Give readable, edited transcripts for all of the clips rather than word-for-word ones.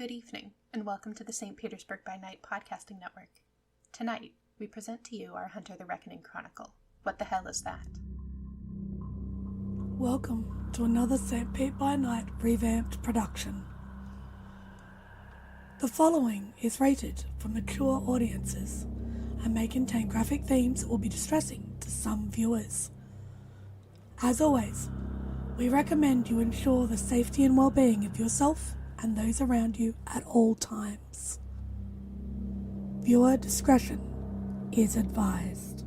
Good evening, and welcome to the St. Petersburg by Night podcasting network. Tonight, we present to you our Hunter the Reckoning Chronicle. What the hell is that? Welcome to another St. Pete by Night revamped production. The following is rated for mature audiences and may contain graphic themes that will be distressing to some viewers. As always, we recommend you ensure the safety and well-being of yourself and those around you at all times. Viewer discretion is advised.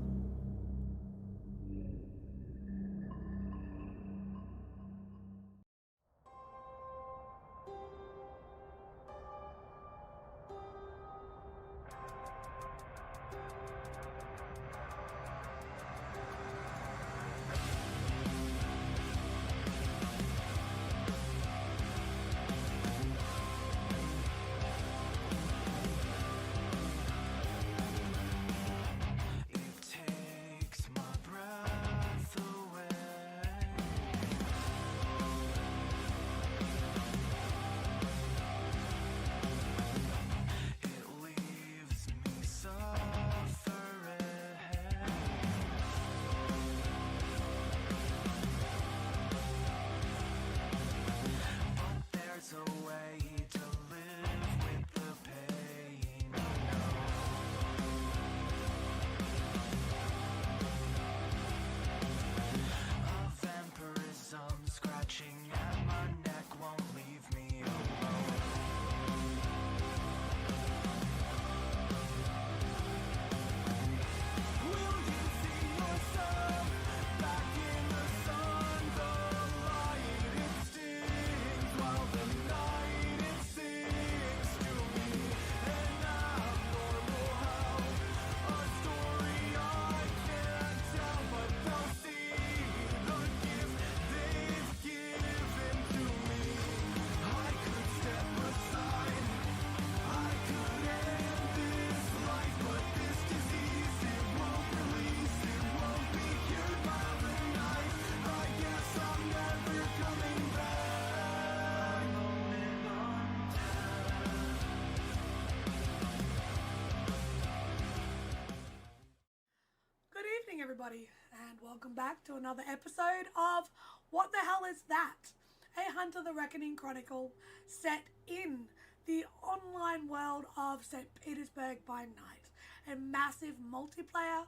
Everybody, and welcome back to another episode of What the Hell Is That? A Hunter the Reckoning Chronicle set in the online world of St. Petersburg by Night, a massive multiplayer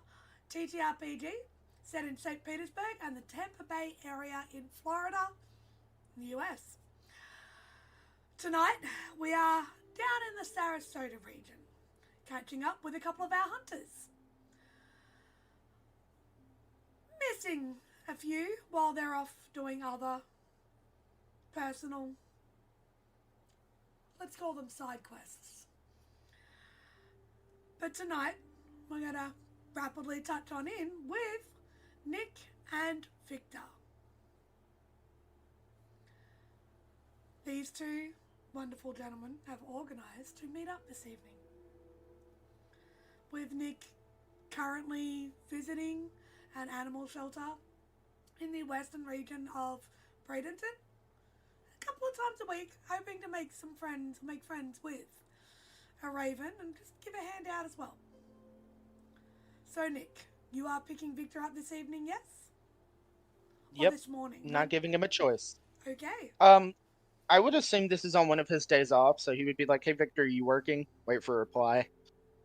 TTRPG set in St. Petersburg and the Tampa Bay area in Florida, in the US. Tonight, we are down in the Sarasota region, catching up with a couple of our hunters. Missing a few while they're off doing other personal, let's call them side quests. But tonight, we're going to rapidly touch on in with Nick and Victor. These two wonderful gentlemen have organised to meet up this evening, with Nick currently visiting an animal shelter in the western region of Bradenton a couple of times a week, hoping to make friends with a raven and just give a hand out as well. So Nick, you are picking Victor up this evening, yes? Yep. Or this morning? Not giving him a choice. Okay. I would assume this is on one of his days off, so he would be like, "Hey Victor, are you working?" Wait for a reply.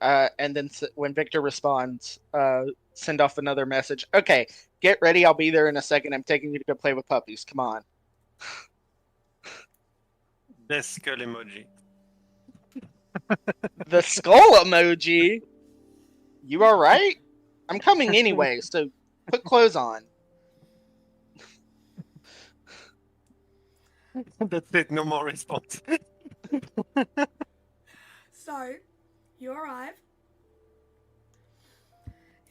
And then when Victor responds, send off another message. "Okay, get ready. I'll be there in a second. I'm taking you to go play with puppies. Come on." The skull emoji. The skull emoji? You alright? I'm coming anyway, so put clothes on. That's it. No more response. So, you arrive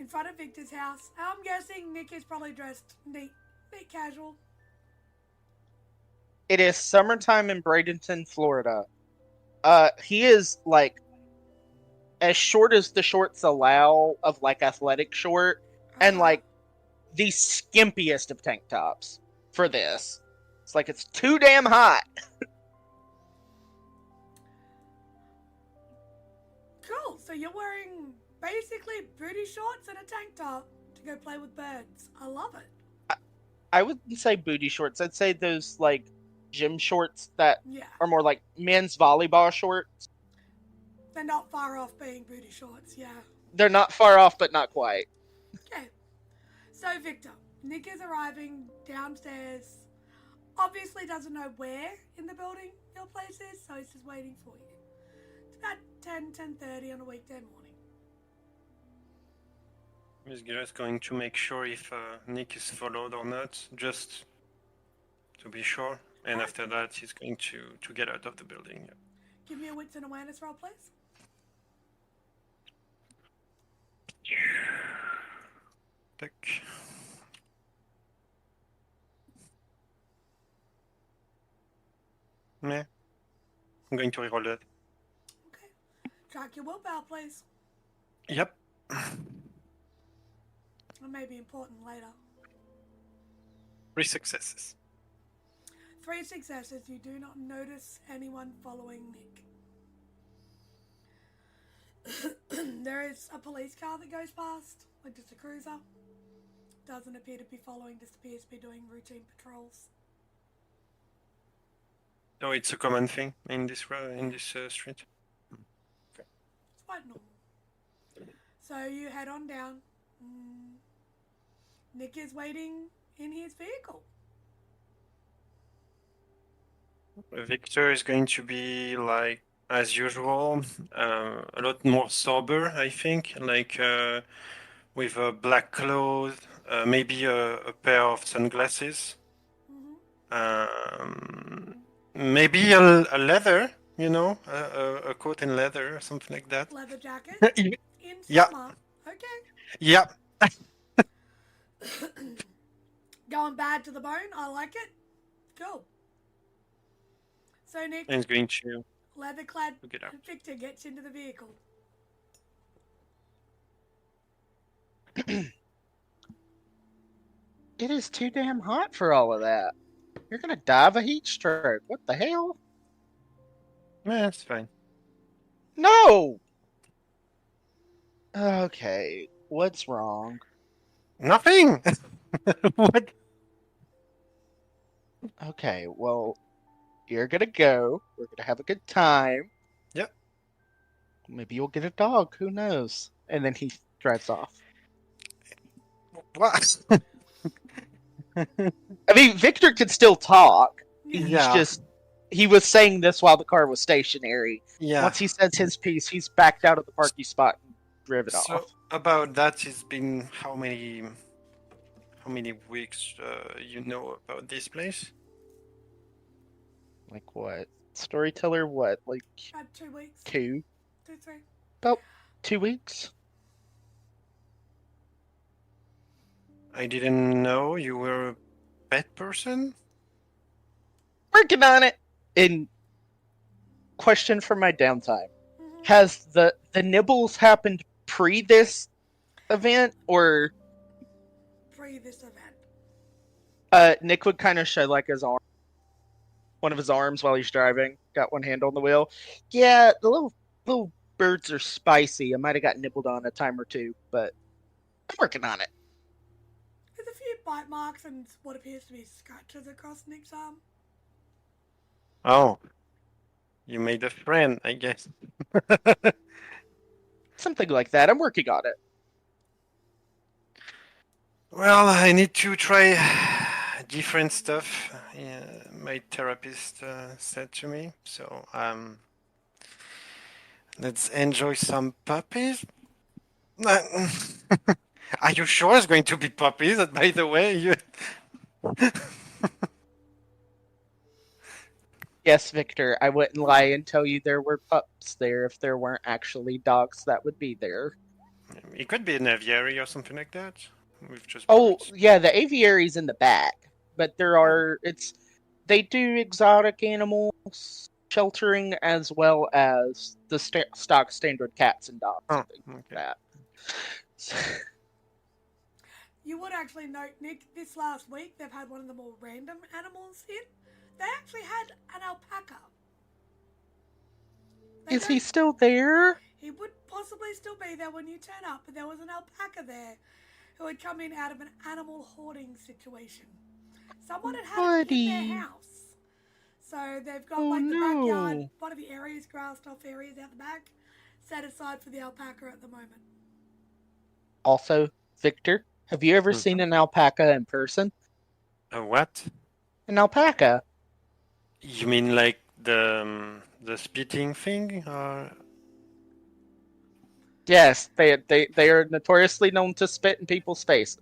in front of Victor's house. I'm guessing Nick is probably dressed neat casual. It is summertime in Bradenton, Florida. He is like as short as the shorts allow of like athletic short, and like the skimpiest of tank tops for this. It's like it's too damn hot. Cool. So you're wearing basically booty shorts and a tank top to go play with birds. I love it. I wouldn't say booty shorts. I'd say those like gym shorts that Yeah. are more like men's volleyball shorts. They're not far off being booty shorts, yeah. They're not far off, but not quite. Okay. So, Victor, Nick is arriving downstairs. Obviously doesn't know where in the building your place is, so he's just waiting for you. It's about 10:30 on a weekday morning. He's just going to make sure if Nick is followed or not, just to be sure. And after that, he's going to get out of the building. Yeah. Give me a wits and awareness roll, please. Tack. Meh. I'm going to reroll that. Okay. Track your willpower, please. Yep. It may be important later. 3 successes. 3 successes. You do not notice anyone following Nick. There is a police car that goes past, like just a cruiser. Doesn't appear to be following, just appears to be doing routine patrols. Oh, it's a common thing in this street. It's quite normal. So you head on down. Nick is waiting in his vehicle. Victor is going to be like as usual, a lot more sober, I think, like with a black clothes, maybe a pair of sunglasses, maybe a leather, a coat in leather or something like that. Leather jacket in Yeah. summer. Okay. Yeah. Going bad to the bone. I like it. Cool. So Nick, And he's going to leather-clad get out. Victor gets into the vehicle. It is too damn hot for all of that. You're gonna die of a heat stroke. What the hell? Yeah, it's fine. No! Okay, what's wrong? Nothing. What? Okay, well, you're gonna go. We're gonna have a good time. Yep. Maybe you'll get a dog. Who knows? And then he drives off. What? I mean, Victor could still talk. He's Yeah. just... He was saying this while the car was stationary. Yeah. Once he says his piece, he's backed out of the parking spot and driven So off. about that, it's been how many weeks you know about this place? Like what? Storyteller, what? Like About 2 weeks. 2? 2, 3. About 2 weeks? I didn't know you were a pet person. Working on it! In question for my downtime. Has the nibbles happened pre this event, or Pre this event. Nick would kind of show like his arm, one of his arms while he's driving, got one hand on the wheel. Yeah, the little birds are spicy. I might have got nibbled on a time or two, but I'm working on it. There's a few bite marks and what appears to be scratches across Nick's arm. Oh, you made a friend, I guess. Something like that. I'm working on it. Well, I need to try different stuff. My therapist said to me. So let's enjoy some puppies. Are you sure it's going to be puppies? By the way, you. Yes, Victor, I wouldn't lie and tell you there were pups there if there weren't actually dogs that would be there. It could be an aviary or something like that. With just Oh, birds. yeah, the aviary's in the back, but they do exotic animals sheltering as well as the stock standard cats and dogs and things like Okay. that. You would actually note, Nick, this last week they've had one of the more random animals in. They actually had an alpaca. Is he still there? He would possibly still be there when you turn up, but there was an alpaca there who had come in out of an animal hoarding situation. Someone had it in their house. So they've got the backyard, one of the areas, grassed off areas out the back, set aside for the alpaca at the moment. Also, Victor, have you ever seen an alpaca in person? A what? An alpaca? You mean like the spitting thing, or? Yes, they are notoriously known to spit in people's faces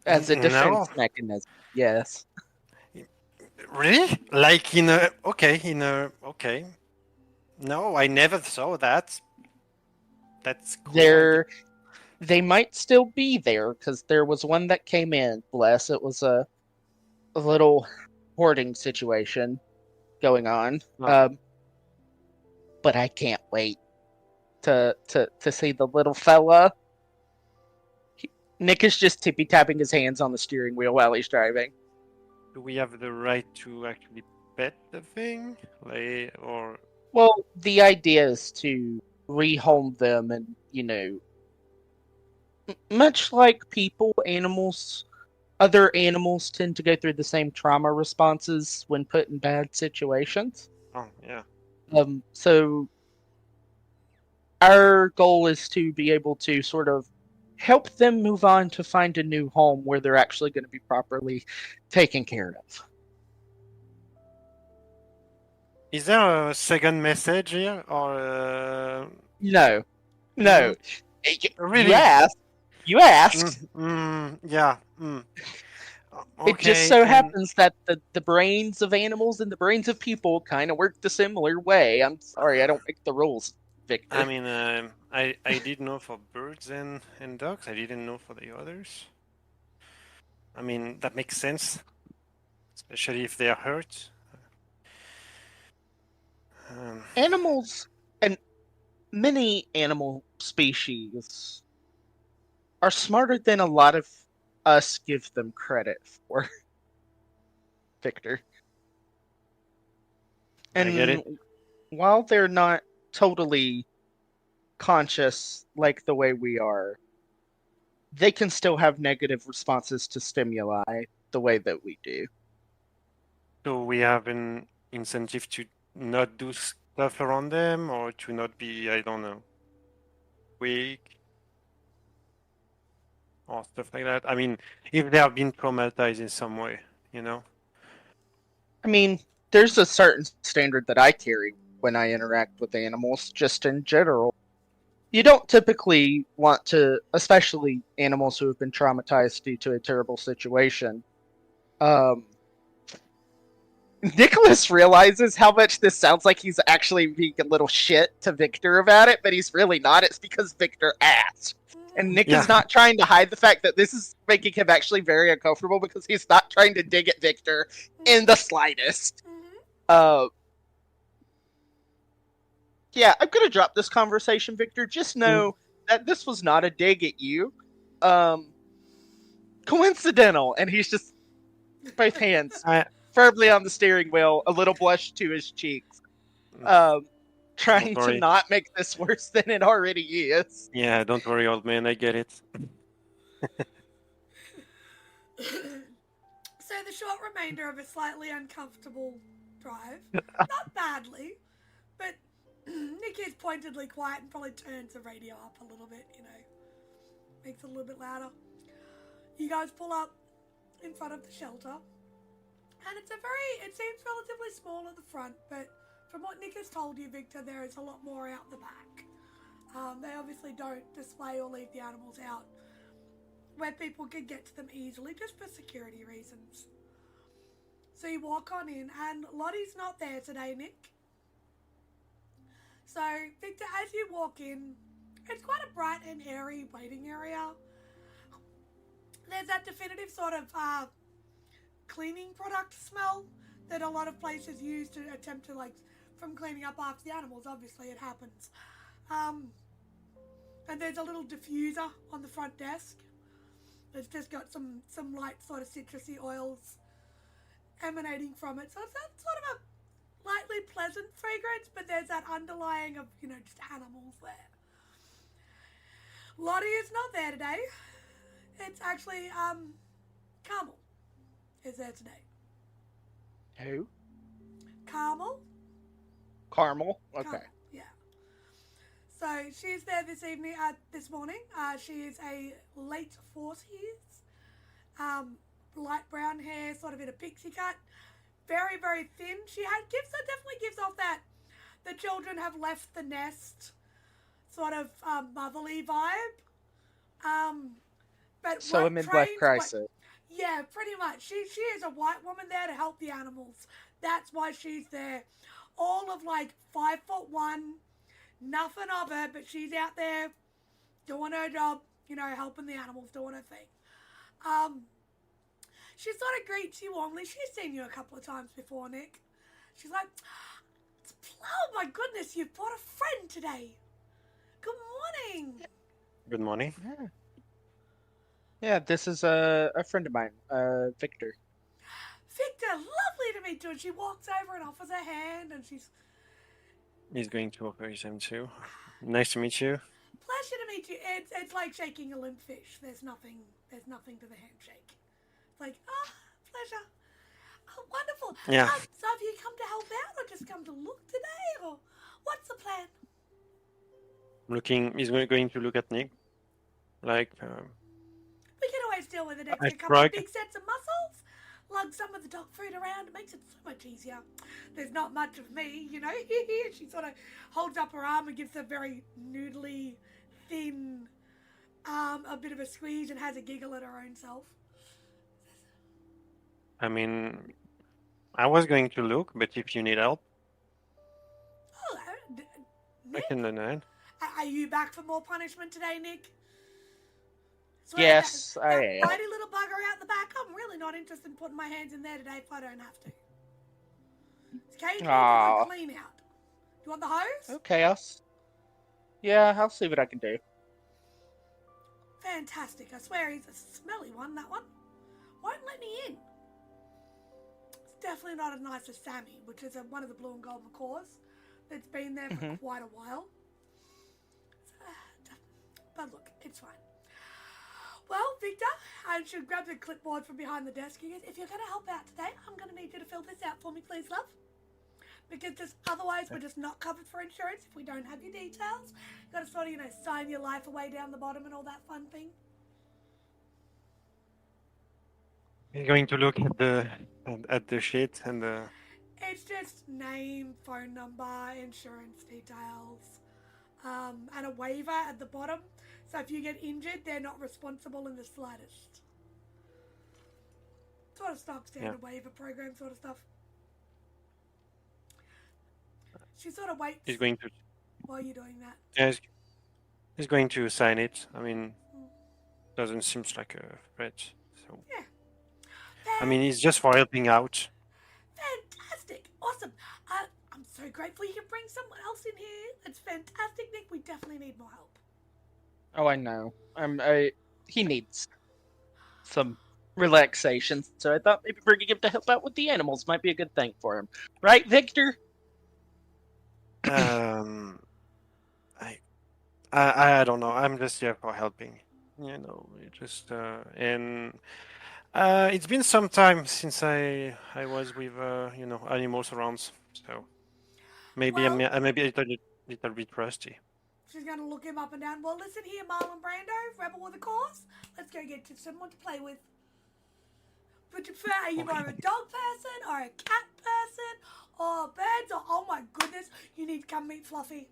as a defense mechanism. Yes. Really? Like okay. No, I never saw that. That's cool. They might still be there because there was one that came in. Bless, it was a little hoarding situation going on. Oh. But I can't wait to see the little fella. Nick is just tippy tapping his hands on the steering wheel while he's driving. Do we have the right to actually pet the thing, or? Well, the idea is to rehome them, and much like people, other animals tend to go through the same trauma responses when put in bad situations. Oh, yeah. So our goal is to be able to sort of help them move on to find a new home where they're actually going to be properly taken care of. Is there a second message here, or? No. Really? You asked. Yeah. Okay, it just so happens that the brains of animals and the brains of people kind of work the similar way. I'm sorry, I don't make the rules, Victor. I mean, I did know for birds and dogs. I didn't know for the others. I mean, that makes sense, especially if they are hurt. Animals and many animal species are smarter than a lot of us give them credit for, Victor. And I get it. While they're not totally conscious like the way we are, they can still have negative responses to stimuli the way that we do. So we have an incentive to not do stuff around them, or to not be, I don't know, weak, or stuff like that. I mean, if they have been traumatized in some way, I mean, there's a certain standard that I carry when I interact with animals, just in general. You don't typically want to, especially animals who have been traumatized due to a terrible situation. Nicholas realizes how much this sounds like he's actually being a little shit to Victor about it, but he's really not. It's because Victor asked. And Nick is not trying to hide the fact that this is making him actually very uncomfortable because he's not trying to dig at Victor in the slightest. Yeah, I'm going to drop this conversation, Victor. Just know that this was not a dig at you. Coincidental. And he's just both hands firmly on the steering wheel, a little blush to his cheeks. Trying to not make this worse than it already is. Yeah, don't worry, old man. I get it. So the short remainder of a slightly uncomfortable drive, not badly, but Nick is pointedly quiet and probably turns the radio up a little bit, makes it a little bit louder. You guys pull up in front of the shelter, and it seems relatively small at the front, but from what Nick has told you, Victor, there is a lot more out the back. They obviously don't display or leave the animals out where people can get to them easily, just for security reasons. So you walk on in, and Lottie's not there today, Nick. So, Victor, as you walk in, it's quite a bright and airy waiting area. There's that definitive sort of cleaning product smell that a lot of places use to attempt to, from cleaning up after the animals. Obviously, it happens. And there's a little diffuser on the front desk. It's just got some light sort of citrusy oils emanating from it. So it's sort of slightly pleasant fragrance, but there's that underlying of, just animals there. Lottie is not there today. It's actually, Carmel is there today. Who? Carmel? Caramel? Okay. Carmel, yeah. So she's there this morning. She is a late 40s, light brown hair, sort of in a pixie cut, very, very thin. She definitely gives off that the children have left the nest sort of motherly vibe. But So a midlife crisis. Yeah, pretty much. She is a white woman there to help the animals. That's why she's there. All of 5'1", nothing of her, but she's out there doing her job, helping the animals, doing her thing. She sort of greets you warmly. She's seen you a couple of times before, Nick. She's like, oh my goodness, you've brought a friend today. Good morning. Good morning. Yeah, this is a friend of mine, Victor. Victor, lovely to meet you. And she walks over and offers her hand, and He's going to offer his hand too. Nice to meet you. Pleasure to meet you. It's like shaking a limp fish. There's nothing to the handshake. It's like, pleasure. Oh, wonderful. Yeah. So have you come to help out or just come to look today? Or what's the plan? He's going to look at Nick. We can always deal with an I extra couple of tried. big sets of muscles. Lug some of the dog food around. It makes it so much easier. There's not much of me, She sort of holds up her arm and gives a very noodly, thin, a bit of a squeeze and has a giggle at her own self. I mean, I was going to look, but if you need help, Oh, I Nick? can learn that. Are you back for more punishment today, Nick? Yes, that I am. mighty little bugger out the back. I'm really not interested in putting my hands in there today if I don't have to. Okay, Aw. clean out. You want the hose? Okay, I'll see what I can do. Fantastic. I swear he's a smelly one, that one. Won't let me in. It's definitely not as nice as Sammy, which is one of the blue and gold macaws that's been there for quite a while. But look, it's fine. Well, Victor, I should grab the clipboard from behind the desk. He goes, if you're going to help out today, I'm going to need you to fill this out for me, please, love. Because otherwise we're just not covered for insurance if we don't have your details. You've got to sort of, sign your life away down the bottom and all that fun thing. He's going to look at the sheet and It's just name, phone number, insurance details, and a waiver at the bottom. So if you get injured, they're not responsible in the slightest. Sort of stock standard waiver program sort of stuff. She sort of waits he's going to. while you're doing that. Yeah, he's going to sign it. I mean, doesn't seem like a threat. So. Yeah. I mean, he's just for helping out. Fantastic. Awesome. I'm so grateful you can bring someone else in here. It's fantastic, Nick. We definitely need more help. Oh, I know. He needs some relaxation, so I thought maybe bringing him to help out with the animals might be a good thing for him. Right, Victor? I don't know. I'm just here for helping. And it's been some time since I was with animals around, so maybe I'm maybe a little bit rusty. She's going to look him up and down. Well, listen here, Marlon Brando, rebel with a cause. Let's go get you someone to play with. Would you prefer, are you more of a dog person or a cat person or birds or, oh my goodness, you need to come meet Fluffy.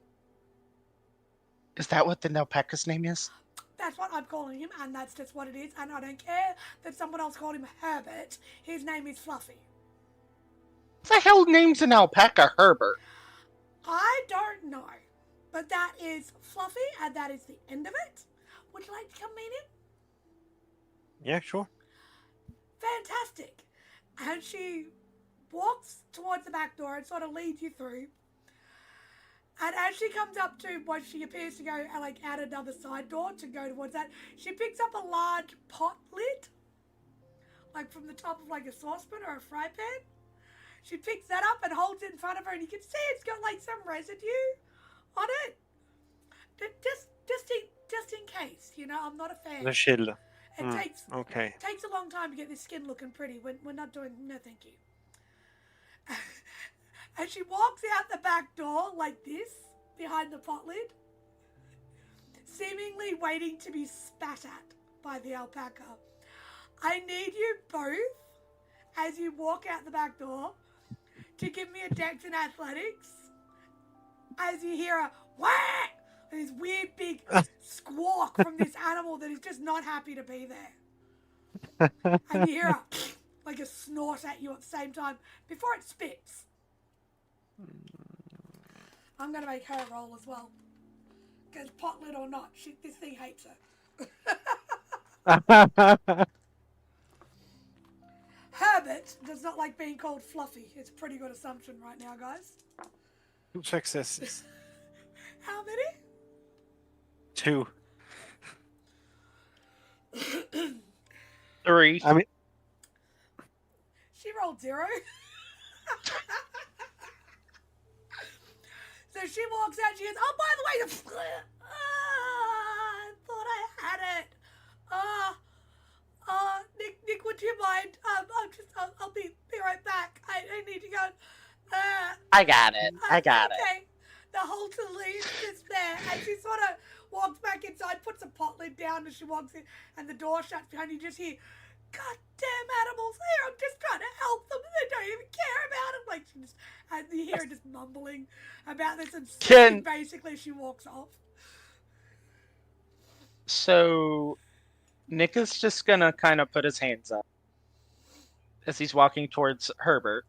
Is that what the alpaca's name is? That's what I'm calling him, and that's just what it is. And I don't care that someone else called him Herbert. His name is Fluffy. What the hell names an alpaca Herbert? I don't know. But that is Fluffy, and that is the end of it. Would you like to come meet him? Yeah, sure. Fantastic. And she walks towards the back door and sort of leads you through. And as she comes up to what she appears to go out another side door to go towards that, she picks up a large pot lid, from the top of a saucepan or a fry pan. She picks that up and holds it in front of her, and you can see it's got like some residue on it. Just in case, you know, I'm not a fan. The shield. It takes Okay. a long time to get this skin looking pretty. We're not doing, no thank you. And she walks out the back door like this, behind the pot lid, seemingly waiting to be spat at by the alpaca. I need you both, as you walk out the back door, to give me a dex in athletics as you hear a whack, and this weird big squawk from this animal that is just not happy to be there. And you hear a like a snort at you at the same time before it spits. I'm going to make her roll as well. Because pot lid or not, this thing hates her. Herbert does not like being called Fluffy. It's a pretty good assumption right now, guys. 2 successes. How many? 2. 3. I mean, She rolled 0. So she walks out, she goes, oh, by the way, I thought I had it. Nick, would you mind? I'll be right back. I need to go. I got it. Okay. The halter leaves is there, and she sort of walks back inside, puts a pot lid down as she walks in, and the door shuts behind you. Just hear, goddamn animals here! I'm just trying to help them, and they don't even care about it. Like she just, and you hear her just mumbling about this, and basically she walks off. So, Nick is just gonna kind of put his hands up as he's walking towards Herbert.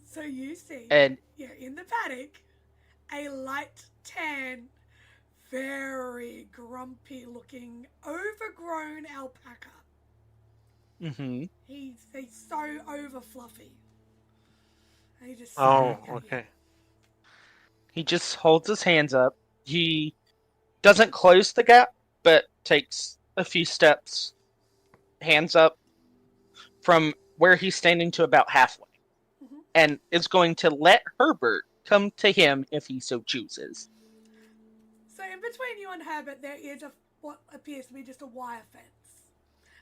So you see, And in the paddock, a light tan, very grumpy-looking, overgrown alpaca. mm-hmm. He's so over fluffy. And he just okay. He just holds his hands up. He doesn't close the gap, but takes a few steps, hands up, from where he's standing to about halfway. Mm-hmm. And is going to let Herbert come to him if he so chooses. So in between you and Herbert, there is what appears to be just a wire fence.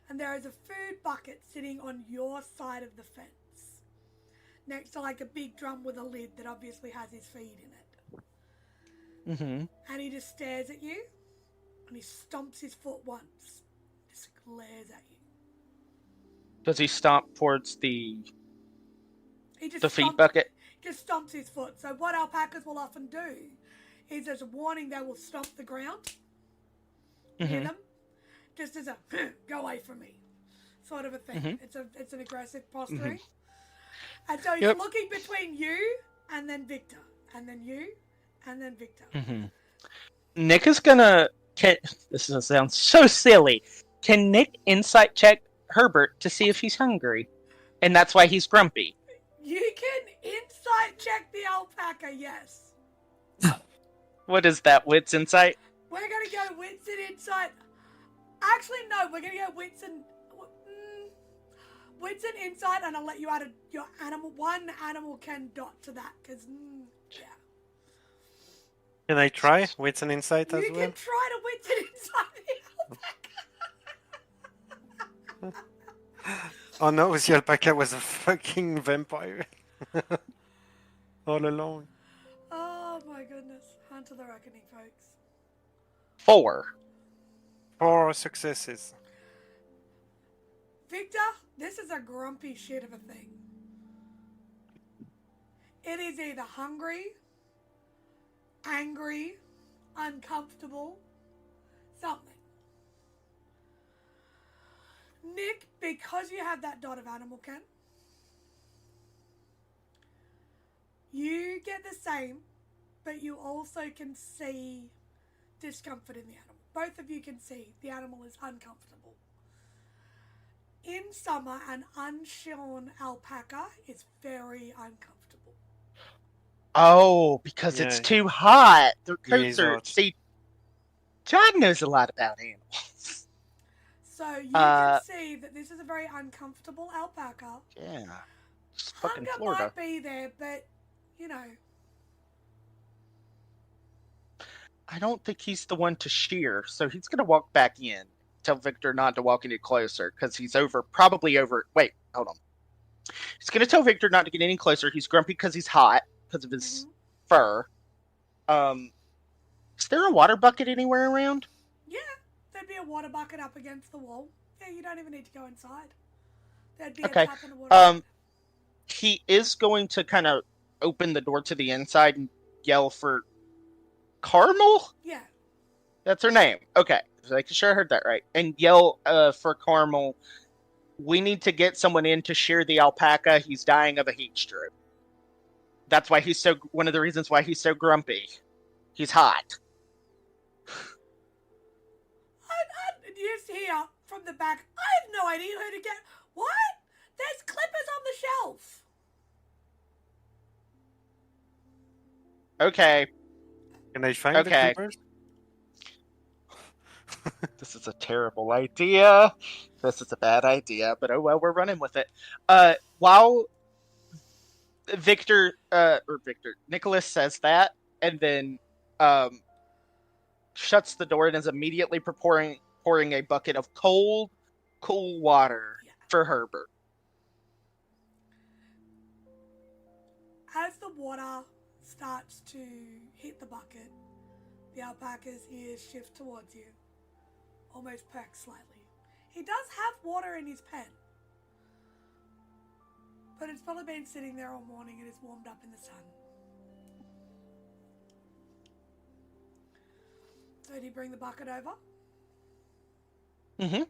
And there is a food bucket sitting on your side of the fence. Next to like a big drum with a lid that obviously has his feed in it. Mm-hmm. And he just stares at you. And he stomps his foot once. Just glares at you. Does he stomp towards the feed bucket? Just stomps his foot. So what alpacas will often do is as a warning they will stomp the ground near them. Just as a go away from me sort of a thing. Mm-hmm. It's an aggressive posturing. And so he's looking between you and then Victor. And then you and then Victor. Nick is gonna... This is gonna sound so silly. Can Nick insight check Herbert to see if he's hungry? And that's why he's grumpy. You can insight check the alpaca, yes. What is that, wits insight? We're going to go wits and insight. Actually, no, we're going to go wits and insight, and I'll let you add your animal. One animal can dot to that, because, yeah. Can I try wits and insight as You well? can try to wits and insight the alpaca. Oh no, the alpaca was a fucking vampire. All along. Oh my goodness. Hunter the Reckoning, folks. 4. 4 successes. Victor, this is a grumpy shit of a thing. It is either hungry, angry, uncomfortable, something. Nick, because you have that dot of animal can, you get the same, but you also can see discomfort in the animal. Both of you can see the animal is uncomfortable. In summer, an unshorn alpaca is very uncomfortable. Oh, because it's too hot. Their coats are... hot. See, John knows a lot about animals. So you can see that this is a very uncomfortable alpaca. Yeah. It's fucking Hunger Florida. might be there, but, you know. I don't think he's the one to shear, so he's gonna walk back in. Tell Victor not to walk any closer, because he's probably over. Wait, hold on. He's gonna tell Victor not to get any closer. He's grumpy because he's hot, because of his fur. Is there a water bucket anywhere around? Yeah, there'd be a water bucket up against the wall. Yeah, you don't even need to go inside. There'd be Okay. a tap in the water. He is going to kind of open the door to the inside and yell for Carmel? Yeah. That's her name. Okay. Just making sure I heard that right. And yell for Carmel, we need to get someone in to shear the alpaca. He's dying of a heat stroke. That's why one of the reasons why he's so grumpy. He's hot. You just hear from the back, I have no idea who to get. What? There's clippers on the shelf. Okay. Can I find the clippers? This is a terrible idea. This is a bad idea, but oh well, we're running with it. While Nicholas says that, and then shuts the door and is immediately pouring a bucket of cool water for Herbert. As the water starts to hit the bucket, the alpaca's ears shift towards you, almost perk slightly. He does have water in his pen, but it's probably been sitting there all morning and it's warmed up in the sun. So did he bring the bucket over? Mm-hmm.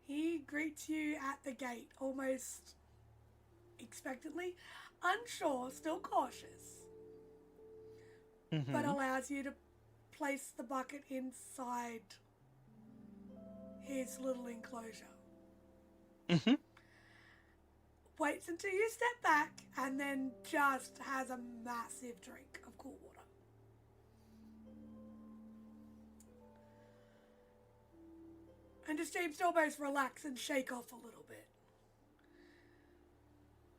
He greets you at the gate, almost expectantly, unsure, still cautious, but allows you to place the bucket inside his little enclosure. Mm-hmm. Waits until you step back and then just has a massive drink of cool water. And just seems to almost relax and shake off a little bit.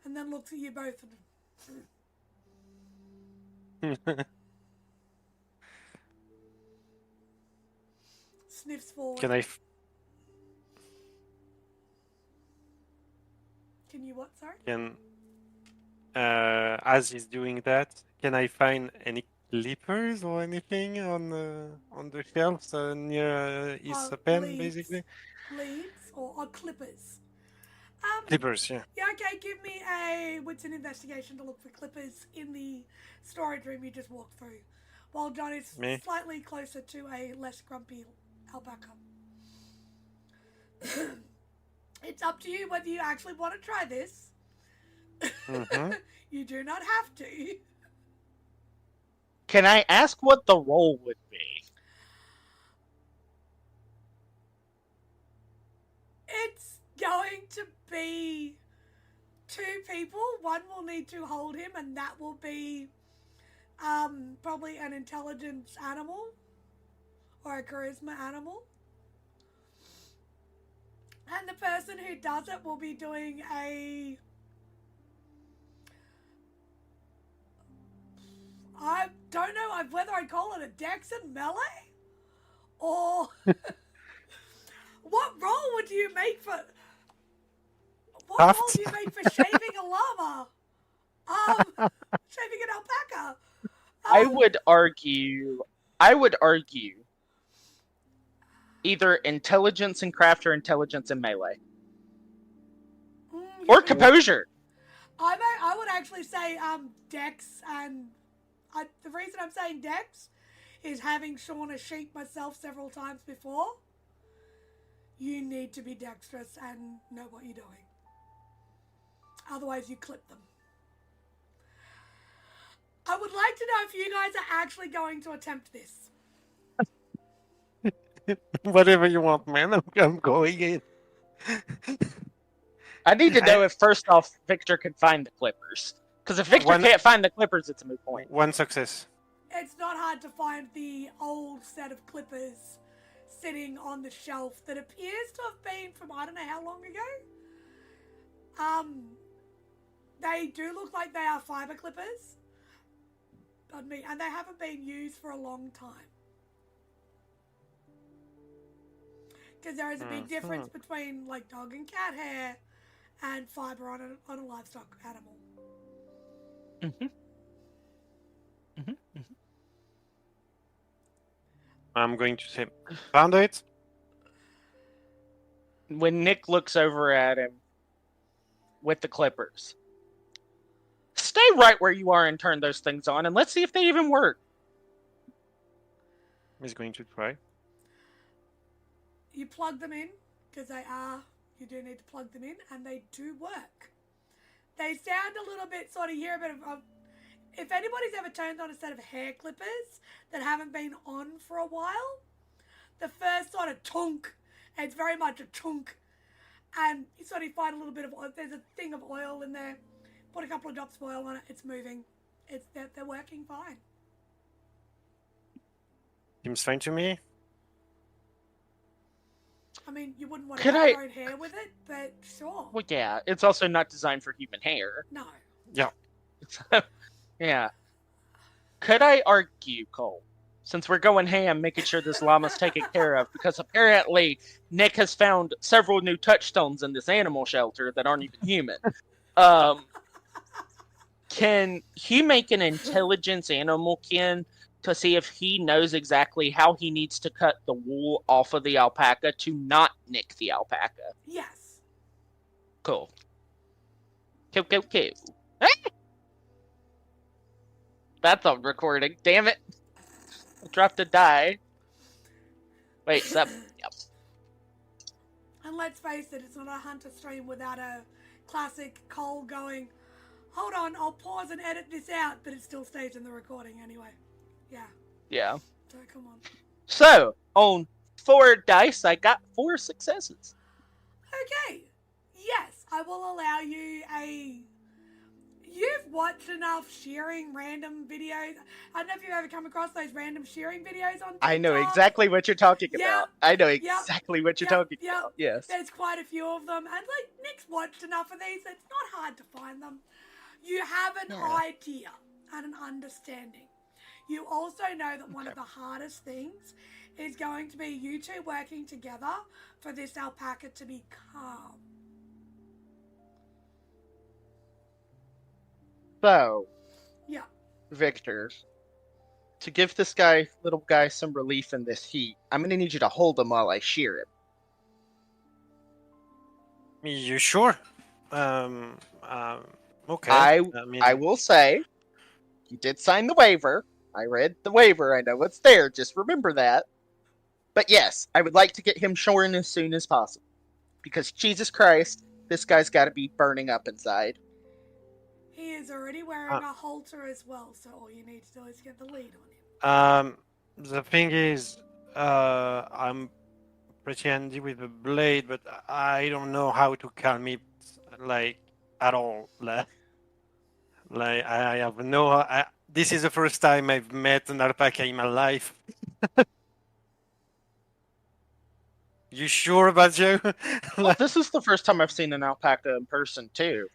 And then looks at you both and sniffs forward. Can you what, sorry? As he's doing that, can I find any clippers or anything on the shelves near his pen, basically? Leads or clippers? Clippers, yeah. Yeah, okay, give me what's an investigation to look for clippers in the storage room you just walked through. While John is slightly closer to a less grumpy alpaca. It's up to you whether you actually want to try this. Mm-hmm. You do not have to. Can I ask what the role would be? It's going to be 2 people. One will need to hold him, and that will be probably an intelligence animal or a charisma animal. And the person who does it will be doing I don't know whether I'd call it a dex and melee, or what role would you make for? What role do you make for shaving a llama? Shaving an alpaca. I would argue either intelligence and craft or intelligence and melee. Or composure. I would actually say dex, and the reason I'm saying dex is having shorn a sheep myself several times before. You need to be dexterous and know what you're doing. Otherwise you clip them. I would like to know if you guys are actually going to attempt this. Whatever you want, man. I'm going in. I need to know if, first off, Victor can find the clippers. Because if Victor can't find the clippers, it's a moot point. 1 success. It's not hard to find the old set of clippers sitting on the shelf that appears to have been from I don't know how long ago. They do look like they are fiber clippers. Pardon me, and they haven't been used for a long time. Because there is a big difference between like dog and cat hair and fiber on a livestock animal. I'm going to say, found it. When Nick looks over at him with the clippers, stay right where you are and turn those things on, and let's see if they even work. He's going to try. You plug them in, because you do need to plug them in, and they do work. They sound a little bit, sort of hear a bit of, if anybody's ever turned on a set of hair clippers that haven't been on for a while, the first sort of tunk, it's very much a tunk, and you sort of find a little bit of oil, there's a thing of oil in there, put a couple of drops of oil on it, it's moving, they're working fine. Seems fine to me. I mean, you wouldn't want to cut your own hair with it, but sure. Well, yeah, it's also not designed for human hair. No. Yeah. Yeah. Could I argue, Cole, since we're going ham, making sure this llama's taken care of, because apparently Nick has found several new touchstones in this animal shelter that aren't even human. Can he make an intelligence animal kin to see if he knows exactly how he needs to cut the wool off of the alpaca to not nick the alpaca? Yes. Cool. Cool. That's on recording. Damn it. I dropped a die. Wait, is that... Yep. And let's face it, it's not a hunter stream without a classic Cole going, hold on, I'll pause and edit this out, but it still stays in the recording anyway. Yeah. Yeah. So, come on. So, on 4 dice, I got 4 successes. Okay. Yes, I will allow you a... You've watched enough shearing random videos. I don't know if you've ever come across those random shearing videos on TikTok. I know exactly what you're talking about. I know exactly what you're talking about. Yes. There's quite a few of them. And, like, Nick's watched enough of these, it's not hard to find them. You have an idea and an understanding. You also know that one of the hardest things is going to be you two working together for this alpaca to be calm. So, yeah, Victor, to give this little guy some relief in this heat, I'm going to need you to hold him while I shear him. You sure? Okay. I will say, you did sign the waiver. I read the waiver. I know it's there. Just remember that. But yes, I would like to get him shorn as soon as possible. Because, Jesus Christ, this guy's got to be burning up inside. He is already wearing a halter as well, so all you need to do is get the lead on him. The thing is, I'm pretty handy with the blade, but I don't know how to calm it, like, at all. Like I have no... this is the first time I've met an alpaca in my life. You sure about you? Well, this is the first time I've seen an alpaca in person, too.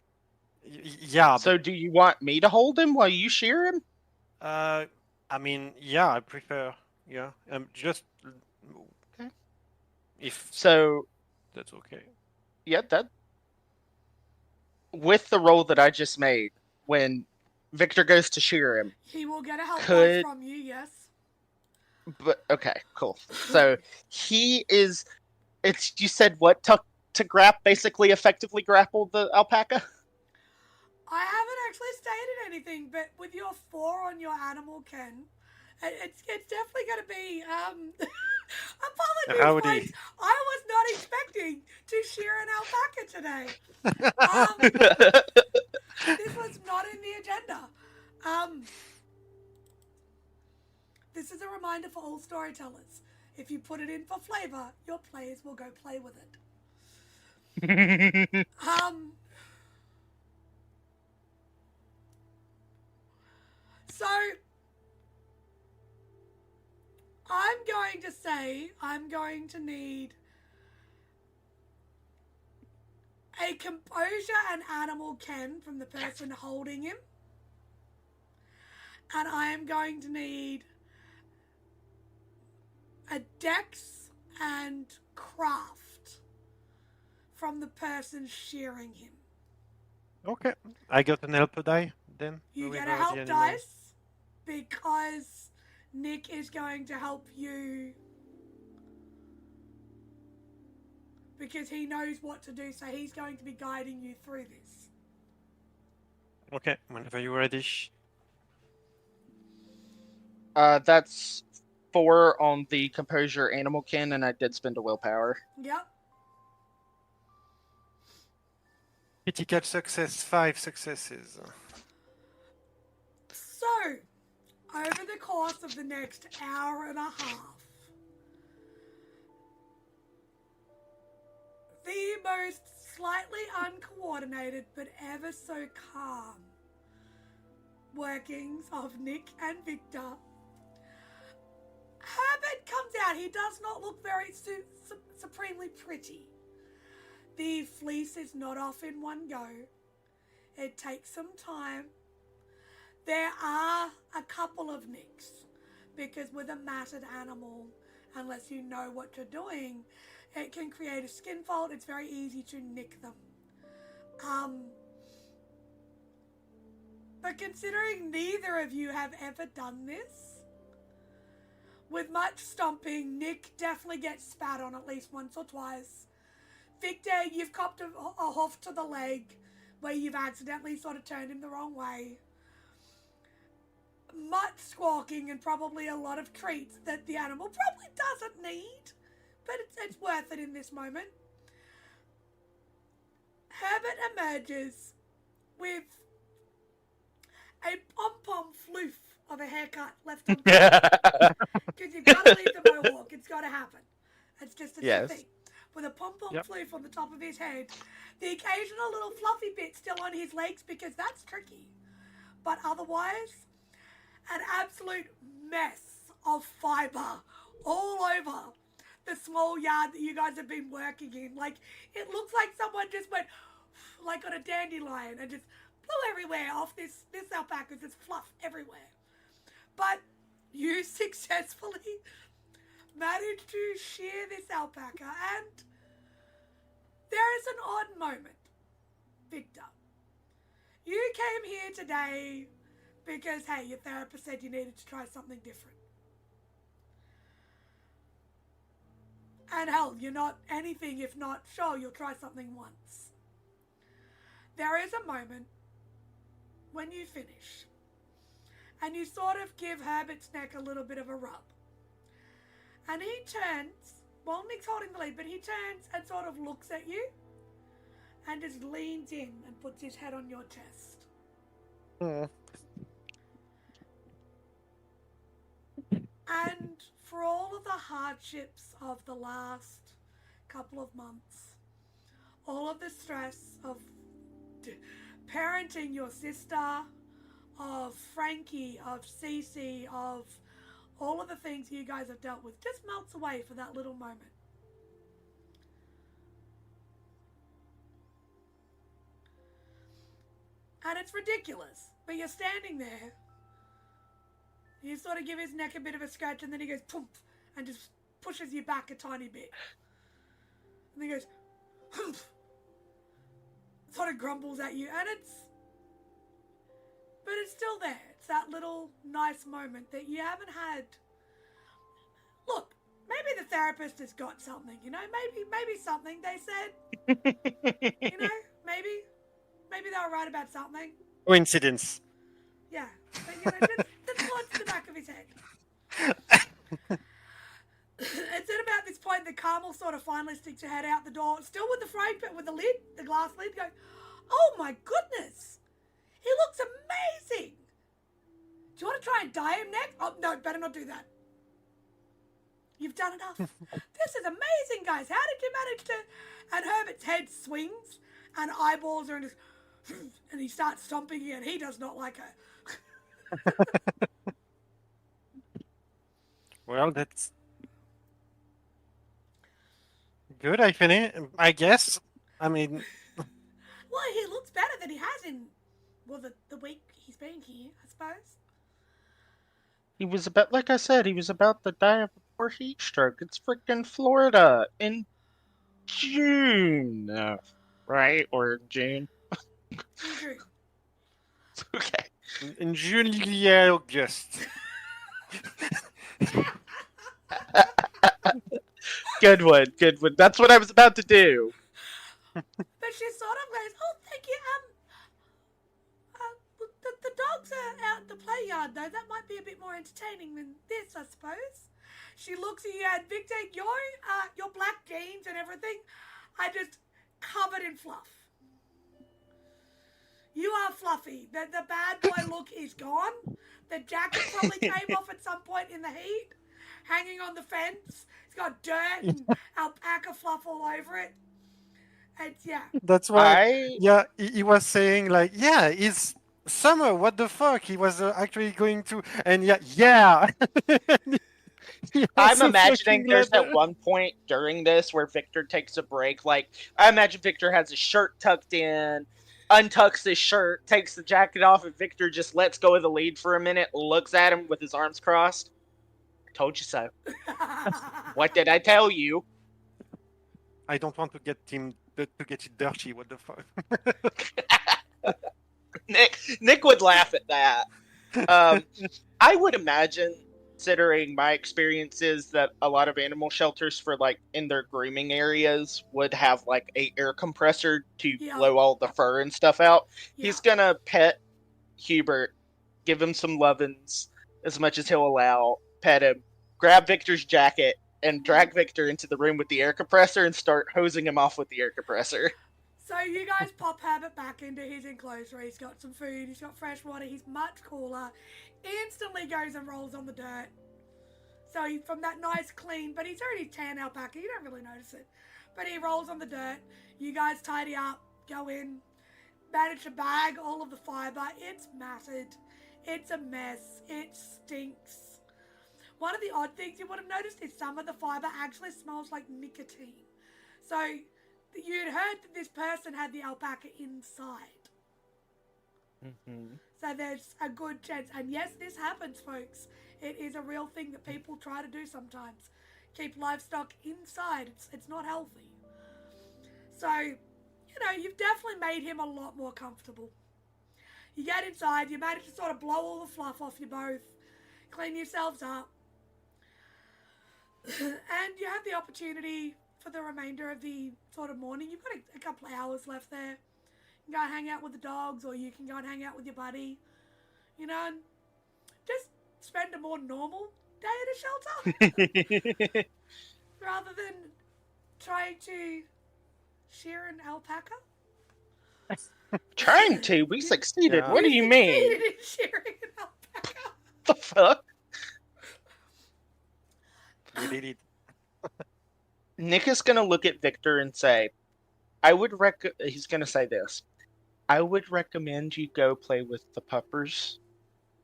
Yeah. So do you want me to hold him while you shear him? I mean, yeah, I prefer. Yeah. Just... Okay. If... So... That's okay. Yeah, that... With the roll that I just made, when Victor goes to shear him... He will get a help dice from you, yes. But, okay, cool. So, he is... You said what? To basically effectively grapple the alpaca? I haven't actually stated anything, but with your 4 on your animal ken, it's definitely going to be... Apologies, folks. I was not expecting to shear an alpaca today. This was not in the agenda. This is a reminder for all storytellers. If you put it in for flavor, your players will go play with it. So, I'm going to say I'm going to need a composure and animal ken from the person holding him. And I am going to need a dex and craft from the person shearing him. Okay. I got an help die then. You with get a the help animal. dice because Nick is going to help you because he knows what to do, so he's going to be guiding you through this. Okay, whenever you're ready. That's 4 on the composure animal kin, and I did spend a willpower. Yep. Critical success, 5 successes. So, over the course of the next hour and a half, the most slightly uncoordinated but ever so calm workings of Nick and Victor. Herbert comes out. He does not look very supremely pretty. The fleece is not off in one go. It takes some time. There are a couple of nicks because with a matted animal, unless you know what you're doing, it can create a skin fold. It's very easy to nick them. But considering neither of you have ever done this, with much stomping, Nick definitely gets spat on at least once or twice. Victor, you've copped a hoof to the leg where you've accidentally sort of turned him the wrong way. Much squawking and probably a lot of treats that the animal probably doesn't need, but it's worth it in this moment. Herbert emerges with a pom-pom floof of a haircut left on because you've got to leave the mohawk. It's got to happen. It's just a thing. With a pom-pom floof on the top of his head, the occasional little fluffy bit still on his legs because that's tricky. But otherwise, an absolute mess of fibre all over the small yard that you guys have been working in. Like, it looks like someone just went like on a dandelion and just blew everywhere off this alpaca. There's fluff everywhere. But you successfully managed to shear this alpaca, and there is an odd moment, Victor. You came here today because, hey, your therapist said you needed to try something different. And hell, you're not anything if not, sure, you'll try something once. There is a moment when you finish and you sort of give Herbert's neck a little bit of a rub. And he turns, well, Nick's holding the lead, but he turns and sort of looks at you and just leans in and puts his head on your chest. And for all of the hardships of the last couple of months, all of the stress of parenting your sister, of Frankie, of Cece, of all of the things you guys have dealt with just melts away for that little moment. And it's ridiculous, but you're standing there. You sort of give his neck a bit of a scratch, and then he goes poof and just pushes you back a tiny bit. And then he goes humph, sort of grumbles at you, and but it's still there. It's that little nice moment that you haven't had. Look, maybe the therapist has got something, you know, maybe something they said, you know, maybe they were right about something. Coincidence. Yeah, but, you know, just thoughts in the back of his head. It's at about this point that Carmel sort of finally sticks her head out the door, still with the frying pan, with the lid, the glass lid, going, "Oh my goodness, he looks amazing. Do you want to try and dye him next? Oh no, better not do that. You've done enough. This is amazing, guys. How did you manage to?" And Herbert's head swings, and eyeballs are in his, and he starts stomping again. He does not like her. Well, that's good, I guess. I mean, Well, he looks better than he has in, well, the week he's been here, I suppose. He was about, like I said, he was about to die of a poor heat stroke. It's freaking Florida in June, right? Or June? In June. Okay. In July, August. Good one, good one. That's what I was about to do. But she sort of goes, oh, thank you, the dogs are out in the play yard, though. That might be a bit more entertaining than this, I suppose. She looks at you and, Victor, your black jeans and everything are just covered in fluff. You are fluffy. The bad boy look is gone. The jacket probably came off at some point in the heat, hanging on the fence. It's got dirt and alpaca fluff all over it. And yeah. That's why. Yeah, he was saying like, yeah, it's summer. What the fuck? He was actually going to, and yeah. I'm imagining there's at one point during this where Victor takes a break. Like, I imagine Victor has his shirt tucked in, untucks his shirt, takes the jacket off, and Victor just lets go of the lead for a minute, looks at him with his arms crossed. I told you so. What did I tell you? I don't want to get it dirty. What the fuck? Nick would laugh at that. I would imagine, considering my experiences, that a lot of animal shelters for like in their grooming areas would have like a air compressor to blow all the fur and stuff out. Yeah. He's gonna pet Hubert, give him some lovin's as much as he'll allow, pet him, grab Victor's jacket, and drag Victor into the room with the air compressor and start hosing him off with the air compressor. So you guys pop Habit back into his enclosure. He's got some food, he's got fresh water, he's much cooler. Instantly goes and rolls on the dirt. So from that nice clean, but he's already tan alpaca, you don't really notice it. But he rolls on the dirt. You guys tidy up, go in, manage to bag all of the fibre. It's matted. It's a mess. It stinks. One of the odd things you would have noticed is some of the fibre actually smells like nicotine. So you'd heard that this person had the alpaca inside. Mm-hmm. So there's a good chance. And yes, this happens, folks. It is a real thing that people try to do sometimes. Keep livestock inside. It's not healthy. So, you've definitely made him a lot more comfortable. You get inside, you manage to sort of blow all the fluff off you both, clean yourselves up, and you have the opportunity for the remainder of the sort of morning. You've got a couple of hours left there. You can go and hang out with the dogs, or you can go and hang out with your buddy, and just spend a more normal day at a shelter rather than trying to shear an alpaca. Trying to? We succeeded. Yeah. What do you mean? In shearing an alpaca. The fuck? We did it. Nick is gonna look at Victor and say, he's gonna say this. I would recommend you go play with the puppers.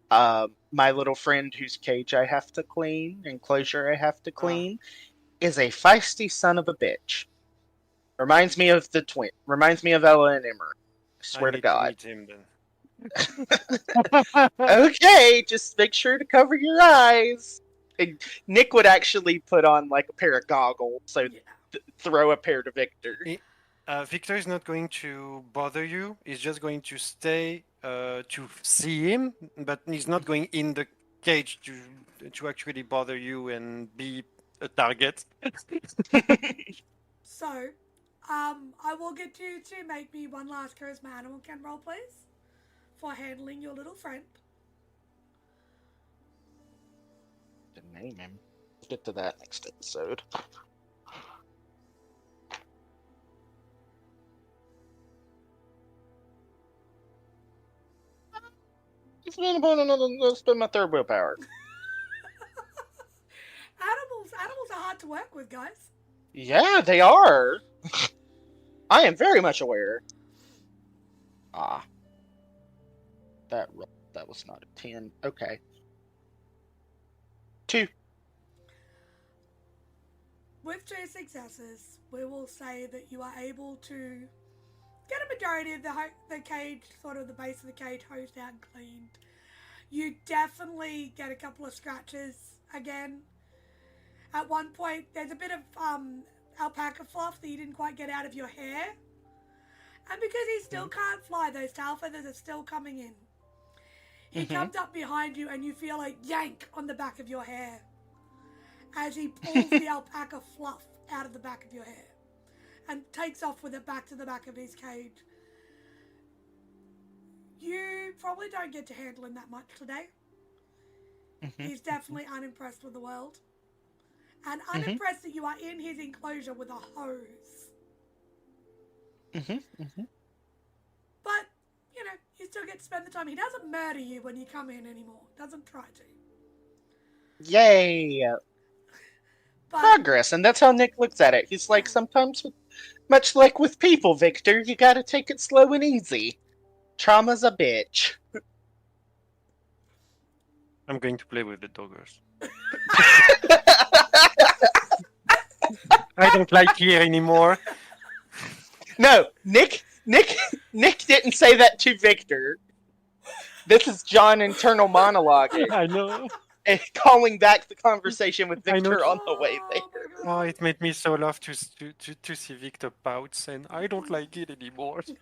My little friend whose cage I have to clean, enclosure I have to clean, is a feisty son of a bitch. Reminds me of the twin. Reminds me of Ella and Emory. I swear to God. To meet him, then. Okay, just make sure to cover your eyes. And Nick would actually put on like a pair of goggles, so throw a pair to Victor. Victor is not going to bother you. He's just going to stay to see him, but he's not going in the cage to actually bother you and be a target. So, I will get you to make me one last charisma animal can roll, please, for handling your little friend. To name him. We'll get to that next episode. Let's spend my third willpower. Animals are hard to work with, guys. Yeah, they are. I am very much aware. That was not a 10. Okay. 2. With 2 successes, we will say that you are able to get a majority of the cage, sort of the base of the cage, hosed out and cleaned. You definitely get a couple of scratches again. At one point, there's a bit of alpaca fluff that you didn't quite get out of your hair. And because he still can't fly, those tail feathers are still coming in. He comes up behind you and you feel a yank on the back of your hair as he pulls the alpaca fluff out of the back of your hair and takes off with it back to the back of his cage. You probably don't get to handle him that much today. He's definitely unimpressed with the world. And unimpressed that you are in his enclosure with a hose. But, you know, you still get to spend the time. He doesn't murder you when you come in anymore. Doesn't try to. Yay! But, Progress, and that's how Nick looks at it. He's like, sometimes, much like with people, Victor, you gotta take it slow and easy. Trauma's a bitch. I'm going to play with the doggers. I don't like here anymore. No, Nick didn't say that to Victor. This is John internal monologuing. I know. And calling back the conversation with Victor on the way there. Oh, it made me so laugh to see Victor pout, and I don't like it anymore. So,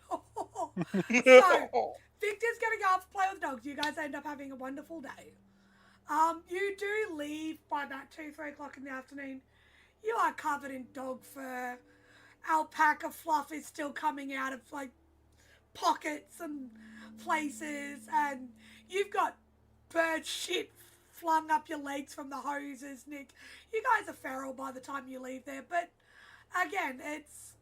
Victor's going to go off and play with dogs. You guys end up having a wonderful day. You do leave by about 2-3 o'clock in the afternoon. You are covered in dog fur. Alpaca fluff is still coming out of, like, pockets and places. And you've got bird shit flung up your legs from the hoses, Nick. You guys are feral by the time you leave there. But, again, it's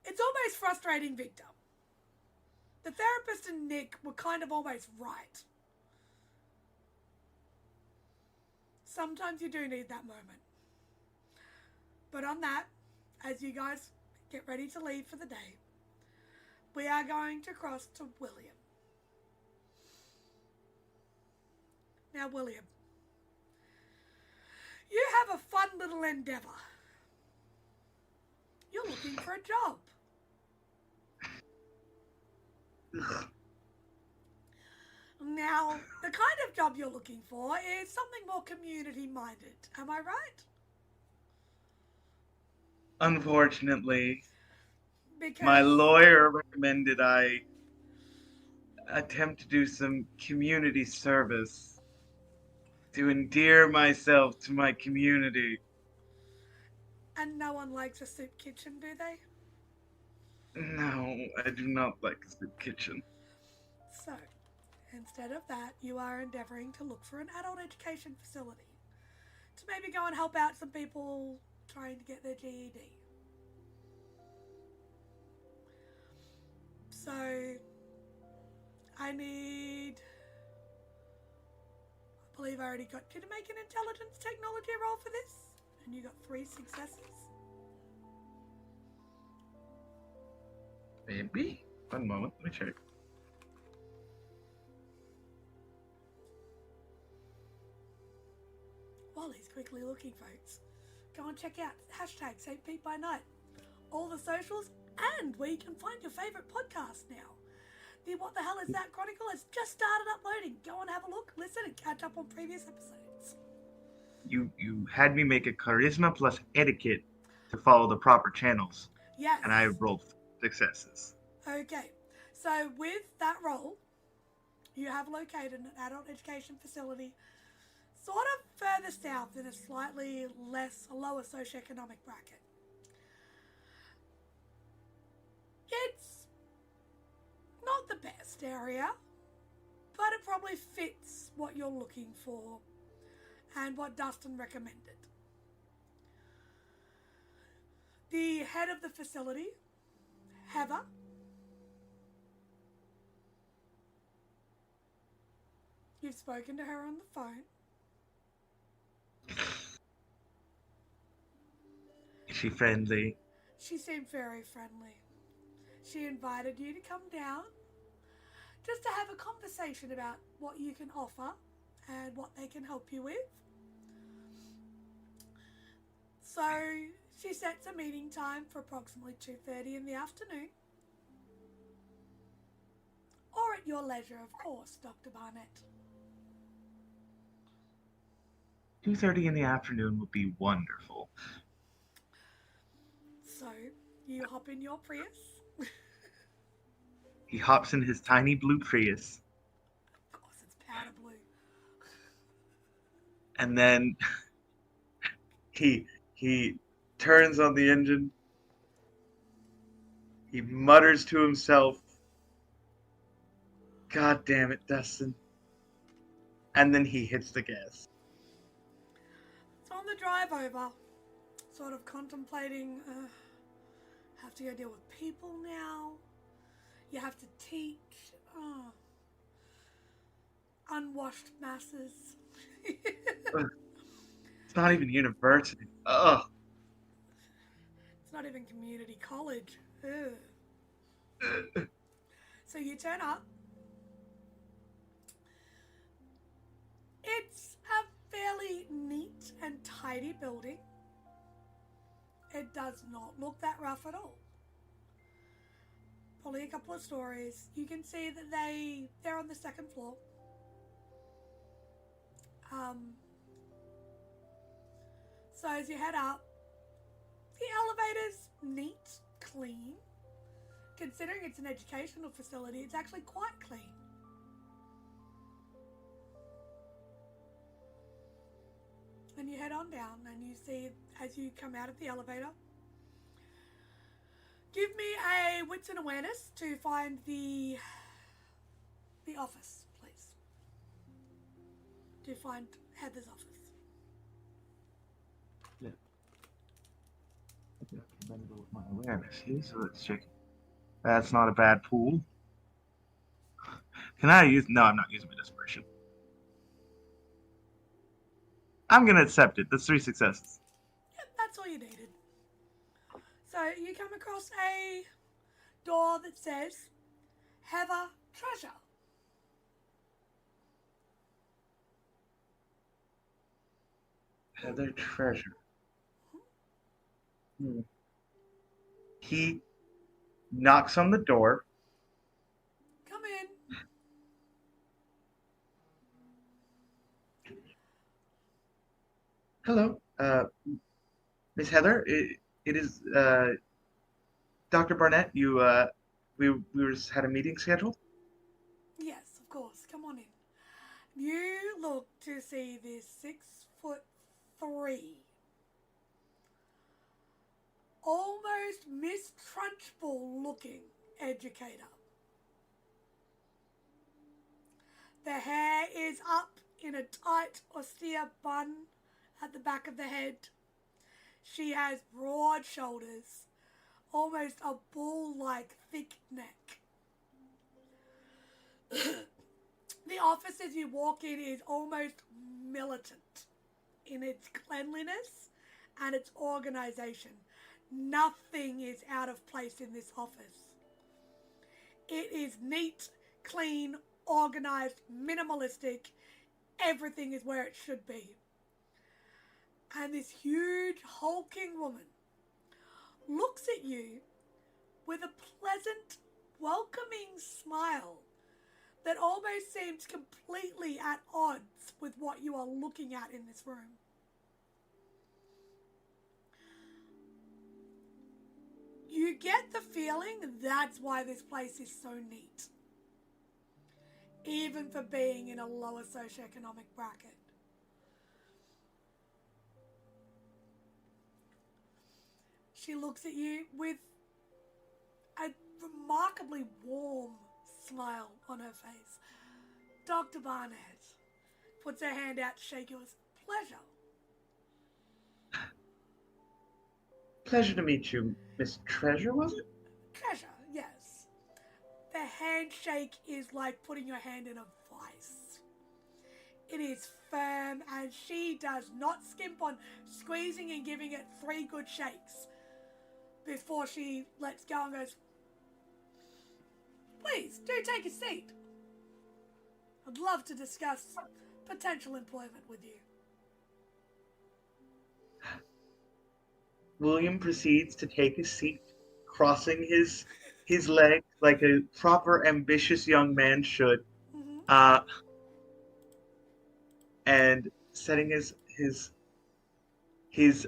almost frustrating, Victor. The therapist and Nick were kind of almost right. Sometimes you do need that moment. But on that, as you guys get ready to leave for the day, we are going to cross to William. Now, William, you have a fun little endeavour. You're looking for a job. Now, the kind of job you're looking for is something more community-minded. Am I right? Unfortunately, Because my lawyer recommended I attempt to do some community service to endear myself to my community. And no one likes a soup kitchen, do they? No, I do not like a soup kitchen. So, instead of that, you are endeavouring to look for an adult education facility to maybe go and help out some people trying to get their GED. So, I believe I already got you to make an intelligence technology roll for this, and you got 3 successes. Maybe? One moment, let me check. While he's quickly looking, folks, go and check out hashtag SPbN By Night, all the socials, and where you can find your favourite podcast now. The What the Hell Is That Chronicle has just started uploading. Go and have a look, listen, and catch up on previous episodes. You had me make a charisma plus etiquette to follow the proper channels. Yes. And I rolled successes. Okay, so with that roll, you have located an adult education facility sort of further south in a slightly lower socioeconomic bracket. It's not the best area, but it probably fits what you're looking for and what Dustin recommended. The head of the facility, Heather, you've spoken to her on the phone. Is she friendly? She seemed very friendly. She invited you to come down just to have a conversation about what you can offer and what they can help you with. So She sets a meeting time for approximately 2:30 in the afternoon. Or at your leisure, of course, Dr. Barnette. 2:30 in the afternoon would be wonderful. So, you hop in your Prius. He hops in his tiny blue Prius, Of course, it's powder blue. and then he turns on the engine. He mutters to himself, "God damn it, Dustin." And then he hits the gas. So on the drive over, sort of contemplating, have to go deal with people now. You have to teach unwashed masses. It's not even university. Ugh. It's not even community college. Ugh. So you turn up. It's a fairly neat and tidy building. It does not look that rough at all. Probably a couple of stories. You can see that they're on the second floor. So as you head up, the elevator's neat, clean. Considering it's an educational facility, it's actually quite clean. And you head on down and you see, as you come out of the elevator, give me a wits and awareness to find the office, please. To find Heather's office. Yeah. I remember what my awareness is, so let's check. That's not a bad pool. Can I use... No, I'm not using my desperation. I'm gonna accept it. That's 3 successes. Yep, that's all you needed. So you come across a door that says Heather Treasure. Heather Treasure. He knocks on the door. Come in. Hello, Miss Heather. It is Dr. Barnette. We had a meeting scheduled. Yes, of course. Come on in. You look to see this 6'3", almost Miss Trunchbull looking educator. The hair is up in a tight, austere bun at the back of the head. She has broad shoulders, almost a bull-like thick neck. The office as you walk in is almost militant in its cleanliness and its organization. Nothing is out of place in this office. It is neat, clean, organized, minimalistic. Everything is where it should be. And this huge, hulking woman looks at you with a pleasant, welcoming smile that almost seems completely at odds with what you are looking at in this room. You get the feeling that's why this place is so neat, even for being in a lower socioeconomic bracket. She looks at you with a remarkably warm smile on her face. Dr. Barnette puts her hand out to shake yours. Pleasure. Pleasure to meet you, Miss Treasure, was it? Treasure, yes. The handshake is like putting your hand in a vice. It is firm, and she does not skimp on squeezing and giving it 3 good shakes before she lets go and goes, please, do take a seat. I'd love to discuss potential employment with you. William proceeds to take his seat, crossing his legs like a proper ambitious young man should, Mm-hmm. And setting his he's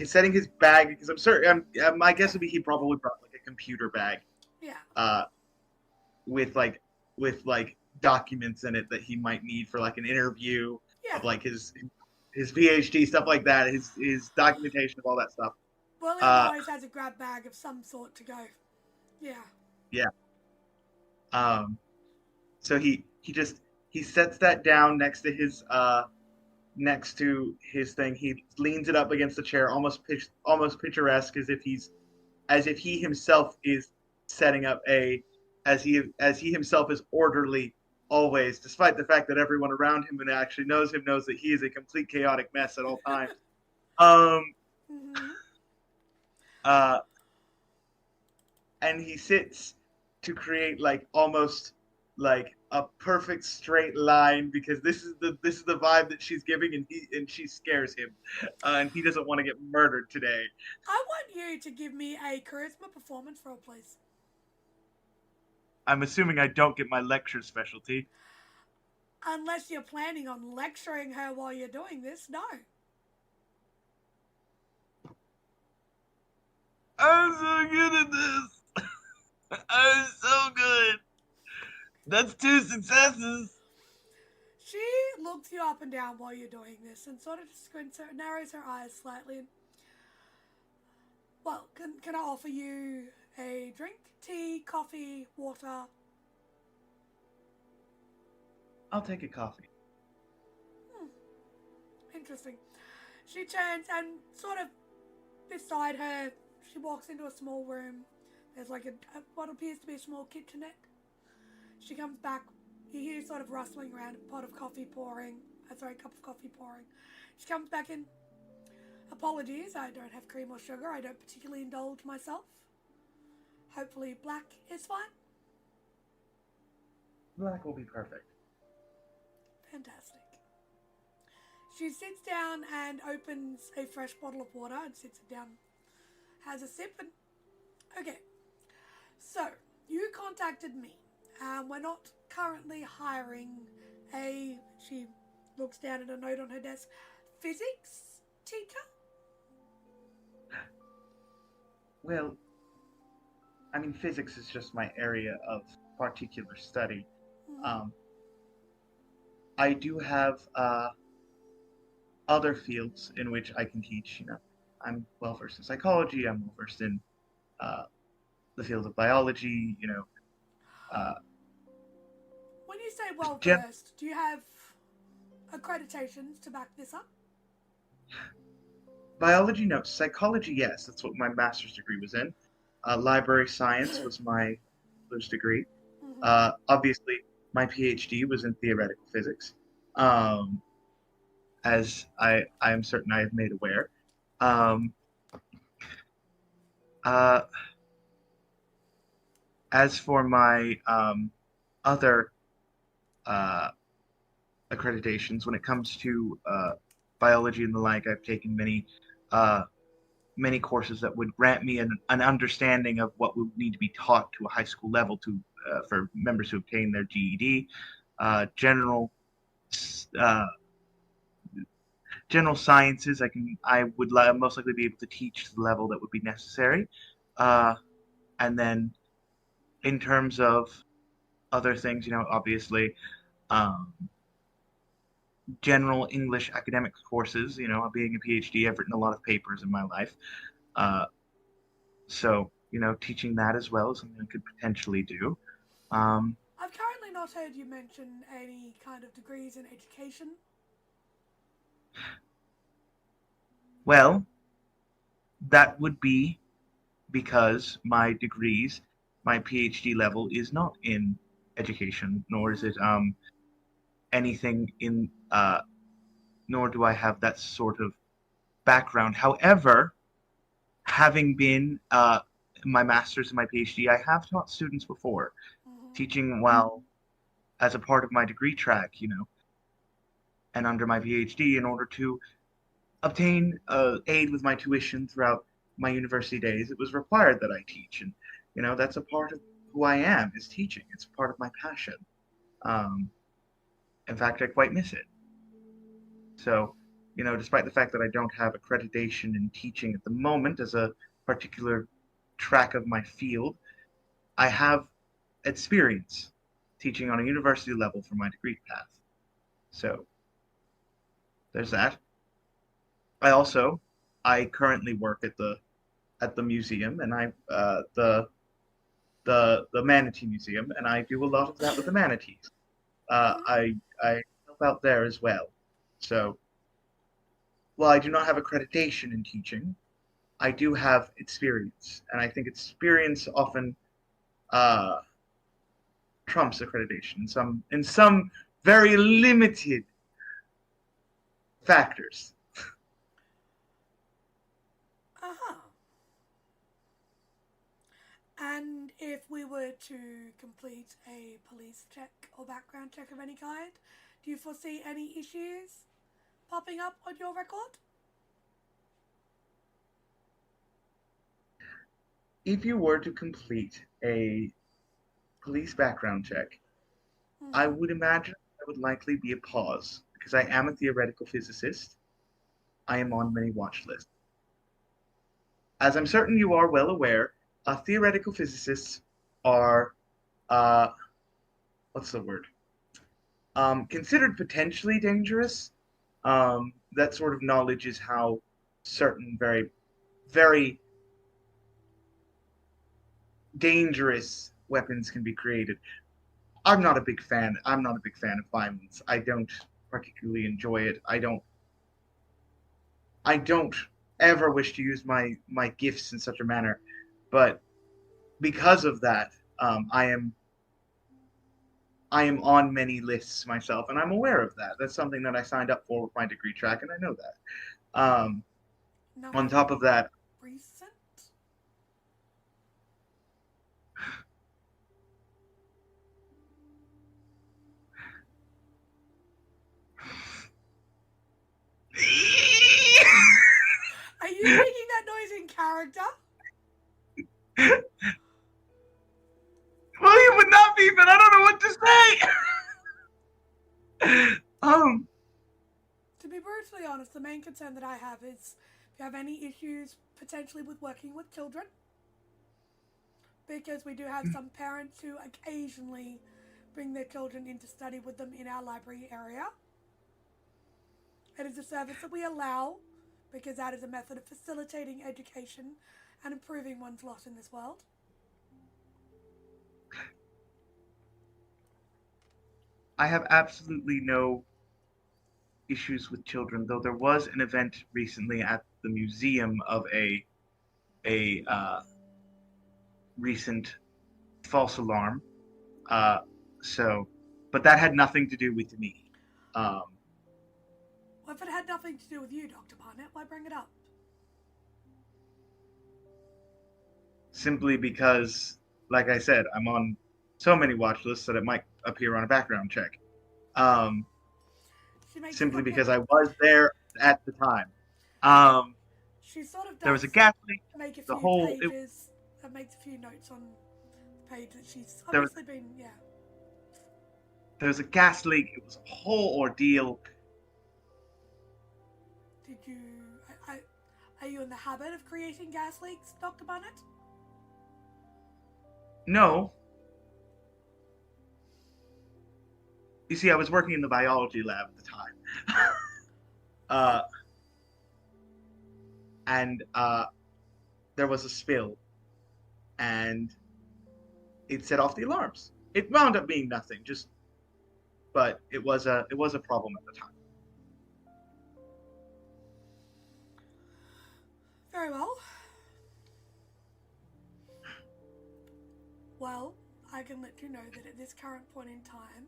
setting his bag, because I'm certain my guess would be he probably brought like a computer bag Yeah. with like documents in it that he might need for like an interview Yeah. of like his PhD, stuff like that, his documentation of all that stuff. William always has a grab bag of some sort to go. Yeah. Yeah. So he sets that down next to his thing. He leans it up against the chair, almost picturesque, as if he himself is setting up as he himself is orderly always, despite the fact that everyone around him and actually knows that he is a complete chaotic mess at all times. Mm-hmm. And he sits to create like almost like a perfect straight line, because this is the vibe that she's giving, and she scares him, and he doesn't want to get murdered today. I want you to give me a charisma performance roll, please. I'm assuming I don't get my lecture specialty. Unless you're planning on lecturing her while you're doing this, no. I'm so good at this. I'm so good. That's 2 successes. She looks you up and down while you're doing this and sort of narrows her eyes slightly. Well, can I offer you a drink? Tea, coffee, water? I'll take a coffee. Interesting. She turns and sort of beside her, she walks into a small room. There's like what appears to be a small kitchenette. She comes back. You hear sort of rustling around, a cup of coffee pouring. She comes back in. Apologies, I don't have cream or sugar. I don't particularly indulge myself. Hopefully black is fine. Black will be perfect. Fantastic. She sits down and opens a fresh bottle of water and sits it down. Has a sip and... Okay. So, you contacted me. We're not currently hiring she looks down at a note on her desk, physics teacher? Well, I mean, physics is just my area of particular study. I do have other fields in which I can teach. I'm well versed in psychology. I'm well versed in the field of biology. When you say well versed, do you have accreditations to back this up? Biology, no. Psychology, yes. That's what my master's degree was in. Library science was my first degree. Obviously, my PhD was in theoretical physics, as I am certain I have made aware. As for my other accreditations, when it comes to biology and the like, I've taken many courses that would grant me an understanding of what would need to be taught to a high school level for members who obtain their GED. General sciences, I would most likely be able to teach to the level that would be necessary. And then in terms of other things, obviously, general English academic courses, being a PhD, I've written a lot of papers in my life. So, teaching that as well is something I could potentially do. I've currently not heard you mention any kind of degrees in education. Well, that would be because my degrees, my PhD level is not in education, nor is it anything in, nor do I have that sort of background. However, having been my master's and my PhD, I have taught students before, teaching while as a part of my degree track, and under my PhD, in order to obtain aid with my tuition throughout my university days. It was required that I teach, and that's a part of who I am, is teaching. It's part of my passion. Um, in fact, I quite miss it. So, despite the fact that I don't have accreditation in teaching at the moment as a particular track of my field, I have experience teaching on a university level for my degree path. So, there's that. I currently work at the museum, and the manatee museum, and I do a lot of that with the manatees. I help out there as well. So, while I do not have accreditation in teaching, I do have experience, and I think experience often trumps accreditation in some very limited factors. Uh-huh. And if we were to complete a police check or background check of any kind, do you foresee any issues popping up on your record? If you were to complete a police background check, I would imagine there would likely be a pause, because I am a theoretical physicist. I am on many watch lists. As I'm certain you are well aware, theoretical physicists are, what's the word? Considered potentially dangerous. That sort of knowledge is how certain very, very dangerous weapons can be created. I'm not a big fan. I'm not a big fan of violence. I don't particularly enjoy it. I don't ever wish to use my gifts in such a manner. But because of that, I am on many lists myself, and I'm aware of that. That's something that I signed up for with my degree track, and I know that. On top of that, recent? Are you making that noise in character? William would not be, but I don't know what to say. To be brutally honest, the main concern that I have is if you have any issues potentially with working with children, because we do have some parents who occasionally bring their children in to study with them in our library area. It is a service that we allow because that is a method of facilitating education and improving one's lot in this world. I have absolutely no issues with children, though there was an event recently at the museum of a recent false alarm. But that had nothing to do with me. Well, if it had nothing to do with you, Dr. Barnette, why bring it up? Simply because, like I said, I'm on so many watch lists that it might appear on a background check. Simply because I was there at the time. She sort of does there was a gas leak. Make a the few whole pages and makes a few notes on the page that she's obviously been, yeah. There was a gas leak. It was a whole ordeal. Did you... Are you in the habit of creating gas leaks, Dr. Barnette? No. You see, I was working in the biology lab at the time. And there was a spill. And it set off the alarms. It wound up being nothing, but it was a problem at the time. Very well. Well, I can let you know that at this current point in time,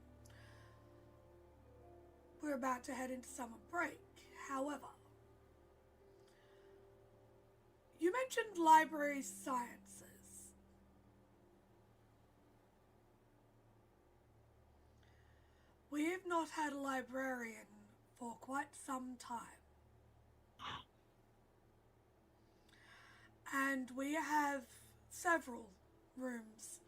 we're about to head into summer break. However, you mentioned library sciences. We have not had a librarian for quite some time. And we have several rooms.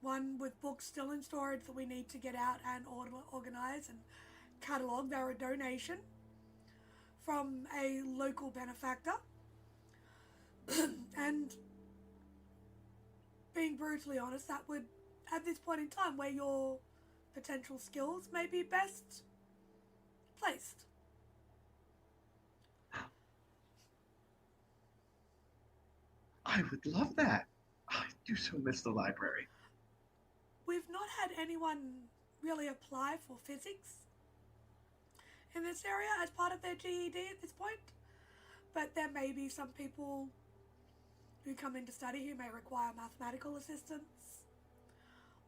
One with books still in storage that we need to get out and organise and catalogue. They're a donation from a local benefactor. And being brutally honest, that would, at this point in time, where your potential skills may be best placed. I would love that. I do so miss the library. We've not had anyone really apply for physics in this area as part of their GED at this point, but there may be some people who come in to study who may require mathematical assistance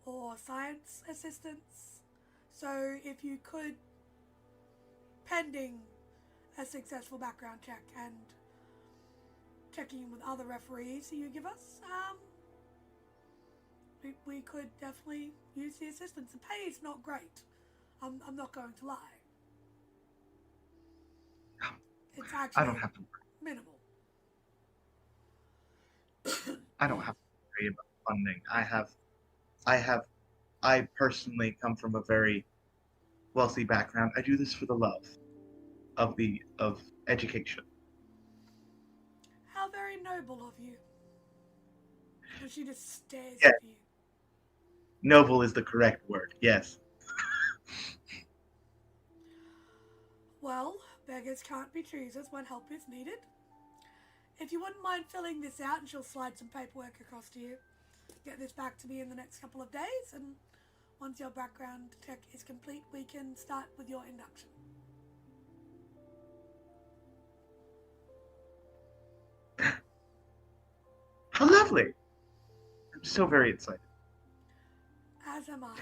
or science assistance. So if you could, pending a successful background check and checking in with other referees who you give us, we could definitely use the assistance. The pay is not great. I'm not going to lie. It's actually I don't have to worry. minimal. I don't have to worry about funding. I personally come from a very wealthy background. I do this for the love of education. How very noble of you. And she just stares Yeah. at you. Noble is the correct word, yes. Well, beggars can't be choosers when help is needed. If you wouldn't mind filling this out, and she'll slide some paperwork across to you. Get this back to me in the next couple of days, and once your background check is complete, we can start with your induction. How lovely! I'm so very excited. As am I.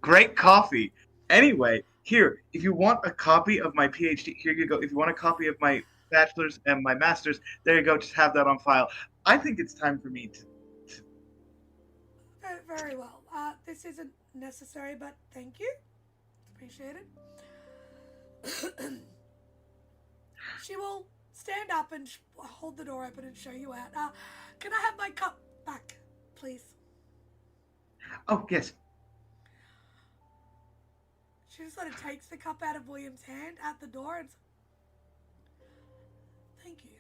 Great coffee. Anyway, here, if you want a copy of my PhD, here you go. If you want a copy of my bachelor's and my master's, there you go. Just have that on file. I think it's time for me to... Very well. This isn't necessary, but thank you. Appreciate it. She will stand up and hold the door open and show you out. Can I have my cup back, please? Oh, yes. She just sort of takes the cup out of William's hand at the door and... Thank you.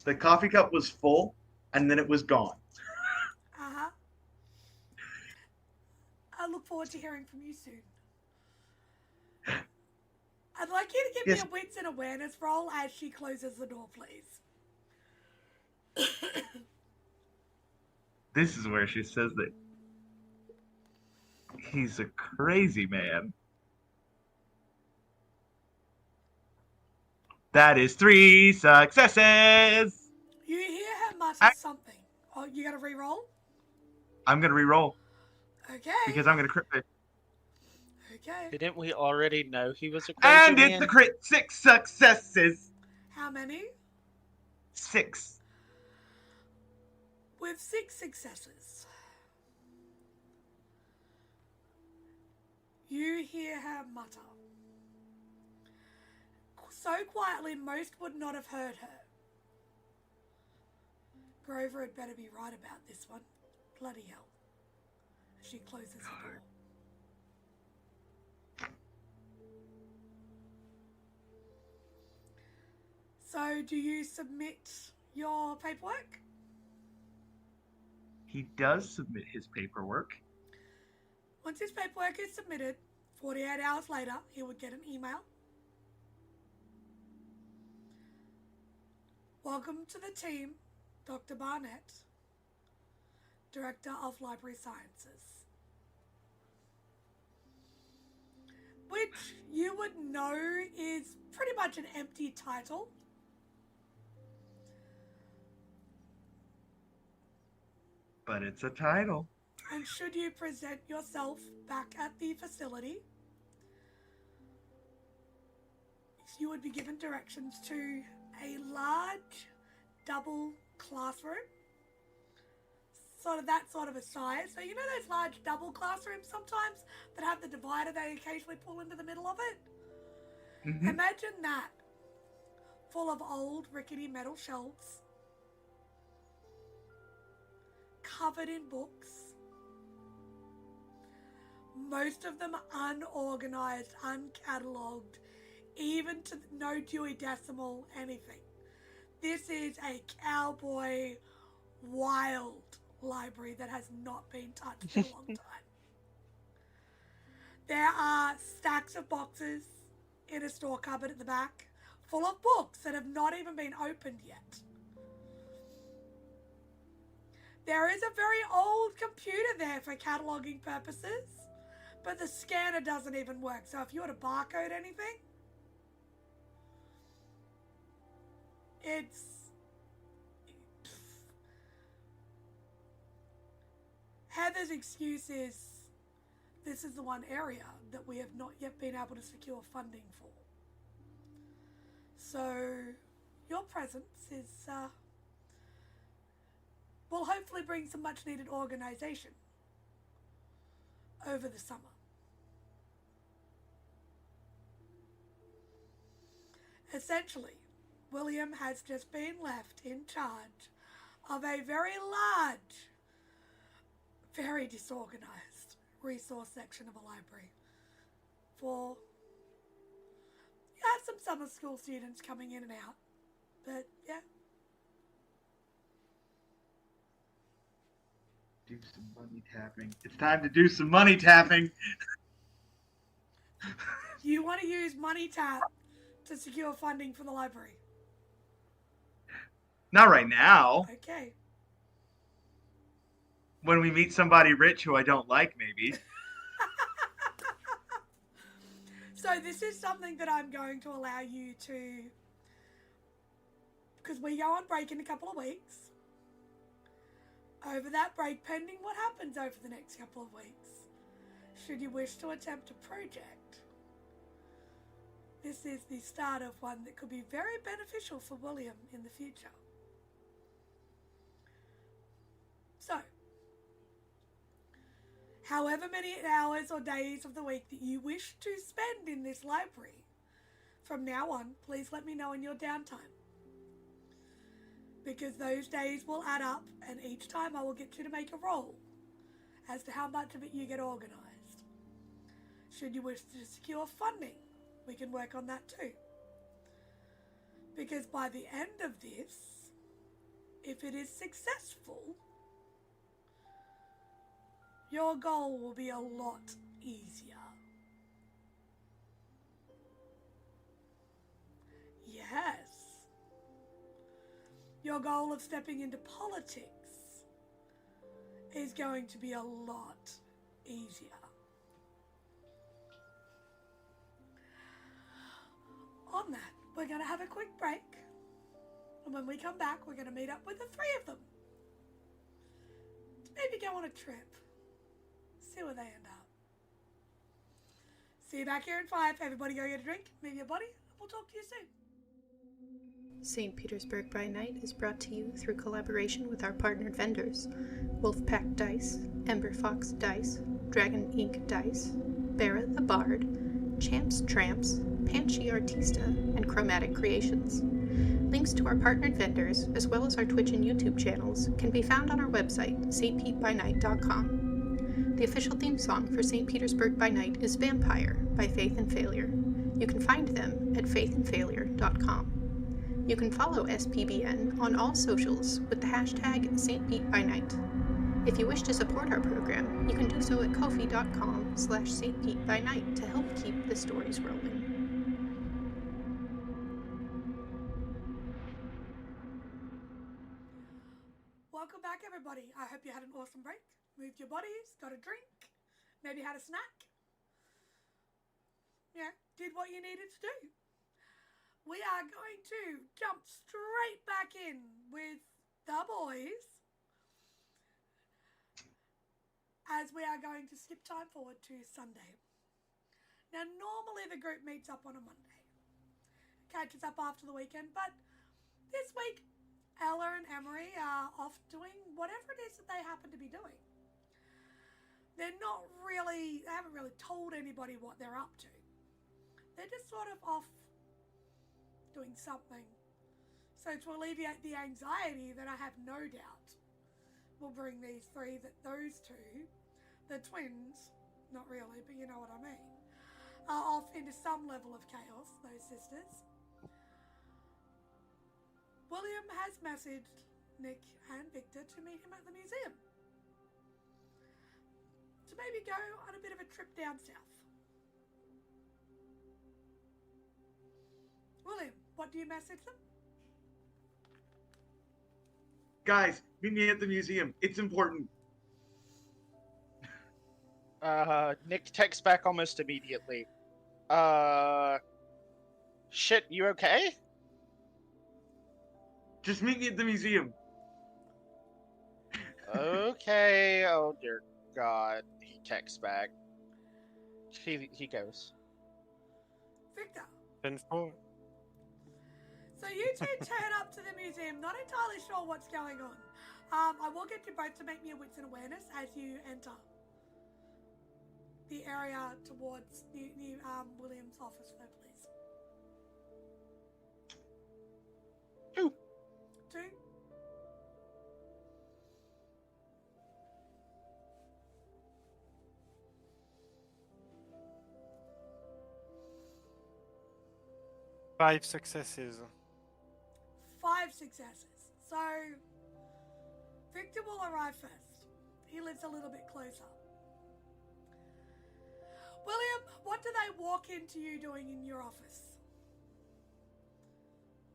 The coffee cup was full, and then it was gone. Uh-huh. I look forward to hearing from you soon. I'd like you to give Yes. me a wits and awareness roll as she closes the door, please. This is where she says that he's a crazy man. That is 3 successes! You hear her mutter something. Oh, you gotta re-roll? I'm going to re-roll Okay. because I'm going to crit it. Okay. Didn't we already know he was a crazy And man? it's a crit. 6 successes. How many? 6. With 6 successes. You hear her mutter. So quietly, most would not have heard her. Grover had better be right about this one. Bloody hell. As she closes the door. So, do you submit your paperwork? He does submit his paperwork. Once his paperwork is submitted, 48 hours later, he would get an email. Welcome to the team, Dr. Barnette, Director of Library Sciences. Which you would know is pretty much an empty title. But it's a title. And should you present yourself back at the facility, you would be given directions to a large double classroom sort of that sort of a size. So you know those large double classrooms sometimes that have the divider they occasionally pull into the middle of it? Mm-hmm. Imagine that, full of old rickety metal shelves, covered in books, most of them unorganized, uncatalogued, even to no Dewey Decimal, anything. This is a cowboy wild library that has not been touched in a long time. There are stacks of boxes in a store cupboard at the back, full of books that have not even been opened yet. There is a very old computer there for cataloguing purposes, but the scanner doesn't even work. So if you were to barcode anything, it's... Heather's excuse is this is the one area that we have not yet been able to secure funding for. So your presence is will hopefully bring some much needed organisation over the summer. Essentially, William has just been left in charge of a very large, very disorganised resource section of a library for some summer school students coming in and out. But yeah. Do some money tapping. It's time to do some money tapping. You want to use money tap to secure funding for the library? Not right now. Okay. When we meet somebody rich who I don't like, maybe. So this is something that I'm going to allow you to, because we go on break in a couple of weeks. Over that break, pending what happens over the next couple of weeks, should you wish to attempt a project, this is the start of one that could be very beneficial for William in the future. So, however many hours or days of the week that you wish to spend in this library, from now on, please let me know in your downtime. Because those days will add up, and each time I will get you to make a roll as to how much of it you get organised. Should you wish to secure funding, we can work on that too. Because by the end of this, if it is successful, your goal will be a lot easier. Yes. Your goal of stepping into politics is going to be a lot easier. On that, we're going to have a quick break. And when we come back, we're going to meet up with the three of them. To maybe go on a trip. See where they end up. See you back here in 5. Everybody go get a drink, move your body, and we'll talk to you soon. St. Petersburg by Night is brought to you through collaboration with our partnered vendors, Wolfpack Dice, Ember Fox Dice, Dragon Ink Dice, Barrett the Bard, Champs Tramps, Panchi Artista, and Chromatic Creations. Links to our partnered vendors, as well as our Twitch and YouTube channels, can be found on our website, stpbynight.com. The official theme song for St. Petersburg by Night is Vampire by Faith and Failure. You can find them at faithandfailure.com. You can follow SPbN on all socials with the hashtag StPeteByNight. If you wish to support our program, you can do so at ko-fi.com/StPeteByNight to help keep the stories rolling. Welcome back, everybody. I hope you had an awesome break. Moved your bodies, got a drink, maybe had a snack. Yeah, did what you needed to do. We are going to jump straight back in with the boys, as we are going to skip time forward to Sunday. Now, normally the group meets up on a Monday, catches up after the weekend, but this week Ella and Emory are off doing whatever it is that they happen to be doing. They haven't really told anybody what they're up to. They're just sort of off doing something. So to alleviate the anxiety that I have no doubt will bring those two, the twins, not really, but you know what I mean, are off into some level of chaos, those sisters. William has messaged Nick and Victor to meet him at the museum. To maybe go on a bit of a trip down south. William, what do you message them? Guys, meet me at the museum. It's important. Nick texts back almost immediately. Shit, you okay? Just meet me at the museum. Okay, oh dear God. He texts back. He goes. Victor. 10-4. So you two turn up to the museum, not entirely sure what's going on. I will get you both to make me a wits and awareness as you enter the area towards new William's office, though, please. 2. 2. Five successes. 5 successes. So Victor will arrive first. He lives a little bit closer. William, what do they walk into you doing in your office?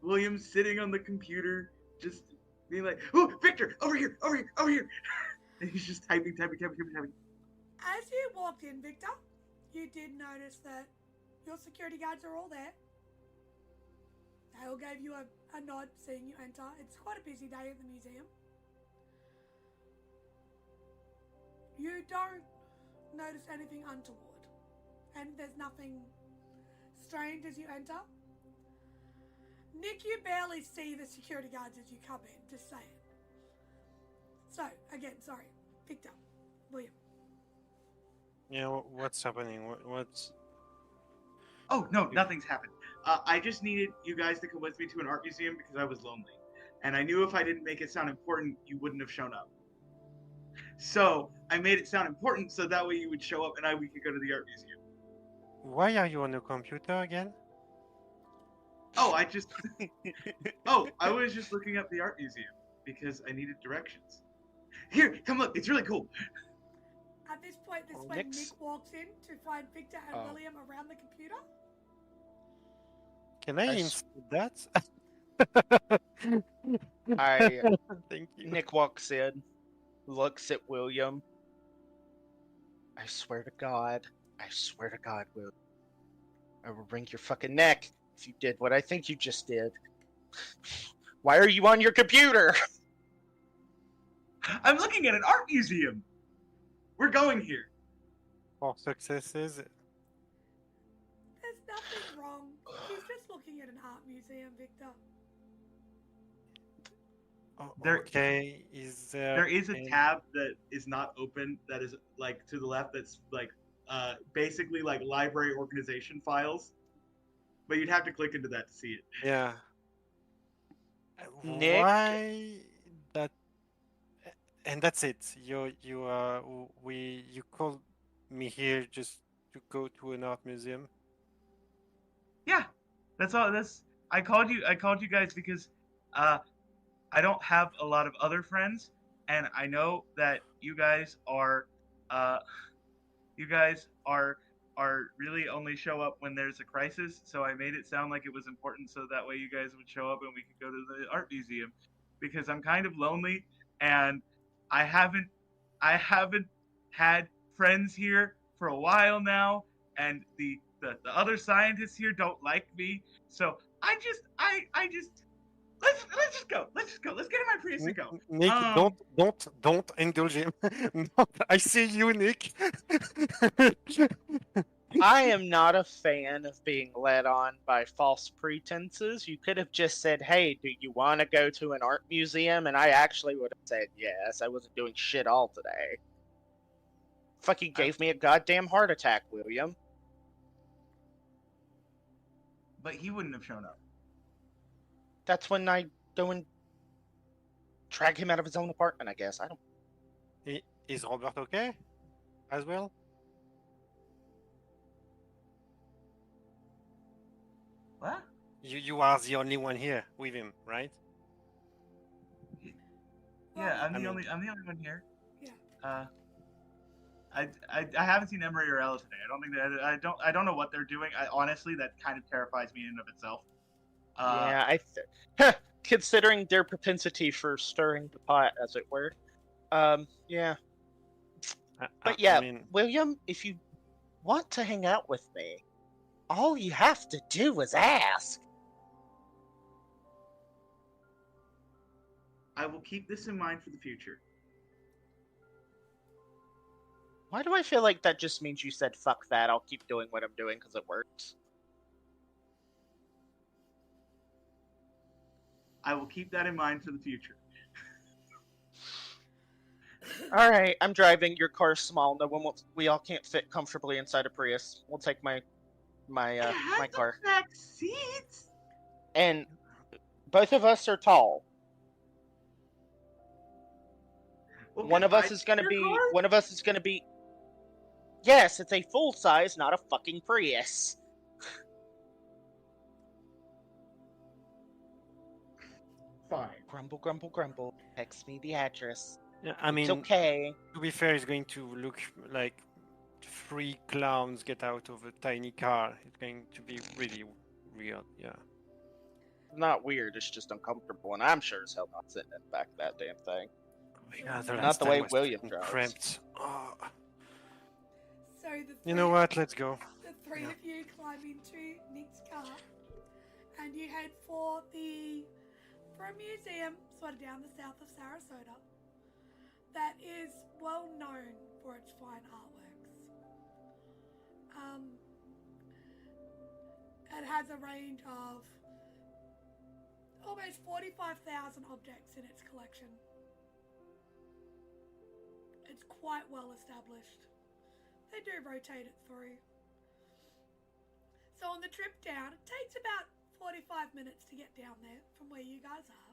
William's sitting on the computer, just being like, "Oh, Victor, over here, over here, over here!" And he's just typing. As you walked in, Victor, you did notice that your security guards are all there. They all gave you a nod seeing you enter. It's quite a busy day at the museum. You don't notice anything untoward. And there's nothing strange as you enter. Nick, you barely see the security guards as you come in, just saying. So, again, sorry. Victor, William. Yeah, what's happening? What's... Oh, no, nothing's happened. I just needed you guys to come with me to an art museum because I was lonely. And I knew if I didn't make it sound important, you wouldn't have shown up. So, I made it sound important so that way you would show up and we could go to the art museum. Why are you on the computer again? Oh, I was just looking up the art museum because I needed directions. Here, come look, it's really cool. At this point, this is when Nick walks in to find Victor and William around the computer. Can I insert that? Thank you. Nick walks in, looks at William. I swear to God, William, I will wring your fucking neck if you did what I think you just did. Why are you on your computer? I'm looking at an art museum. We're going here. 4 successes. There's nothing wrong. He's just looking at an art museum, Victor. Okay, there is a tab that is not open that is like to the left that's like basically like library organization files, but you'd have to click into that to see it. Yeah. Nick? Why that? And that's it. You called me here just to go to an art museum. Yeah, that's all. I called you guys because I don't have a lot of other friends, and I know that you guys are really only show up when there's a crisis. So I made it sound like it was important, so that way you guys would show up and we could go to the art museum, because I'm kind of lonely and I haven't had friends here for a while now, and the other scientists here don't like me. So I just let's just go. Let's get in my Prius and go. Nick, don't indulge him. I see you, Nick. I am not a fan of being led on by false pretenses. You could have just said, hey, do you want to go to an art museum? And I actually would have said yes. I wasn't doing shit all today. Fucking gave me a goddamn heart attack, William. But he wouldn't have shown up. That's when I go and drag him out of his own apartment, I guess. I don't... Is Robert okay as well? What? You are the only one here with him, right? Yeah, I'm the only one here. Yeah. I haven't seen Emory or Ella today. I don't think I don't know what they're doing. Honestly, that kind of terrifies me in and of itself. Yeah, considering their propensity for stirring the pot, as it were. Yeah. But yeah, I mean, William, if you want to hang out with me, all you have to do is ask. I will keep this in mind for the future. Why do I feel like that just means you said, fuck that, I'll keep doing what I'm doing because it works? I will keep that in mind for the future. Alright, I'm driving. Your car's small. We all can't fit comfortably inside a Prius. We'll take my car. Back seats. And both of us are tall. Well, one of us is gonna be. Yes, it's a full size, not a fucking Prius. Fine. Grumble, grumble, grumble. Text me the address. Yeah, I mean, it's okay. To be fair, it's going to look like 3 clowns get out of a tiny car. It's going to be really weird. Yeah. Not weird. It's just uncomfortable, and I'm sure as hell not sitting in the back of that damn thing. Yeah, not the way William drives. Cramped. Oh. So you know what? Let's go. The three of you climb into Nick's car, and you head for a museum sort of down the south of Sarasota that is well known for its fine artworks. It has a range of almost 45,000 objects in its collection. It's quite well established. They do rotate it through. So on the trip down, it takes about 45 minutes to get down there from where you guys are.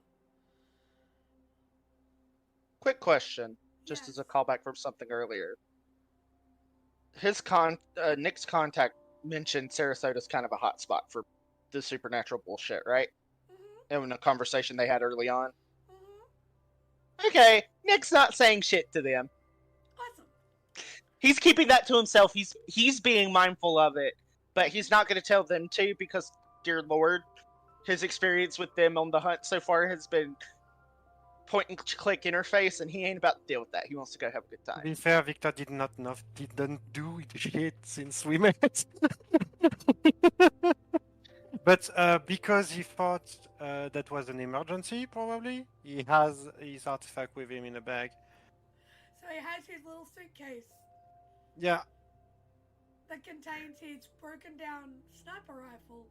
Quick question, just as a callback from something earlier. Nick's contact mentioned Sarasota's kind of a hot spot for the supernatural bullshit, right? Mm-hmm. In a conversation they had early on. Mm-hmm. Okay, Nick's not saying shit to them. Awesome. He's keeping that to himself. He's being mindful of it, but he's not going to tell them too because, dear Lord, his experience with them on the hunt so far has been point and click interface, and he ain't about to deal with that. He wants to go have a good time. To be fair, Victor didn't do shit since we met. But because he thought that was an emergency, probably, he has his artifact with him in a bag. So he has his little suitcase. Yeah. That contains his broken down sniper rifle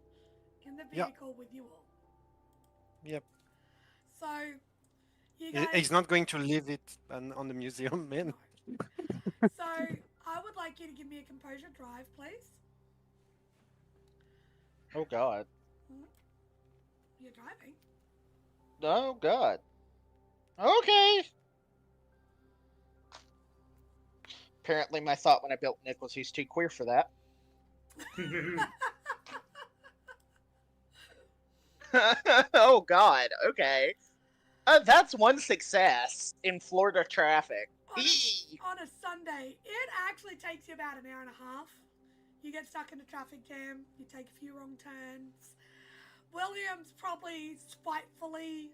in the vehicle with you all. Yep. So, you guys... He's not going to leave it on the museum, man. No. So, I would like you to give me a composure drive, please. Oh, God. You're driving. Oh, God. Okay. Apparently my thought when I built Nick was he's too queer for that. Oh, God. Okay. That's one success in Florida traffic. On a Sunday, it actually takes you about an hour and a half. You get stuck in a traffic jam. You take a few wrong turns. William's probably spitefully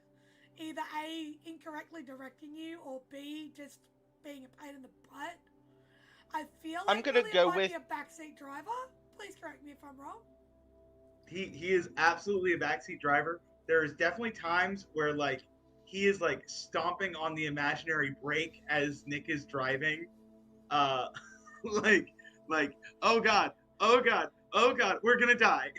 either A, incorrectly directing you, or B, just being a pain in the butt. I feel like William might be a backseat driver. Please correct me if I'm wrong. He is absolutely a backseat driver. There is definitely times where like he is like stomping on the imaginary brake as Nick is driving. Like oh God, oh god, we're gonna die.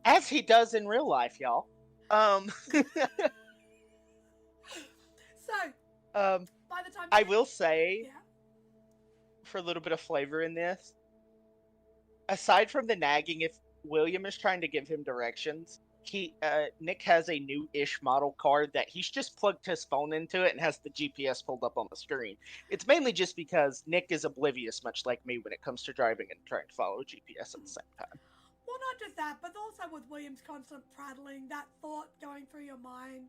As he does in real life, y'all. So, by the time I will say, yeah, for a little bit of flavor in this, aside from the nagging, if William is trying to give him directions, Nick has a new-ish model car that he's just plugged his phone into it and has the GPS pulled up on the screen. It's mainly just because Nick is oblivious, much like me, when it comes to driving and trying to follow GPS at the same time. well, not just that, but also with William's constant prattling, that thought going through your mind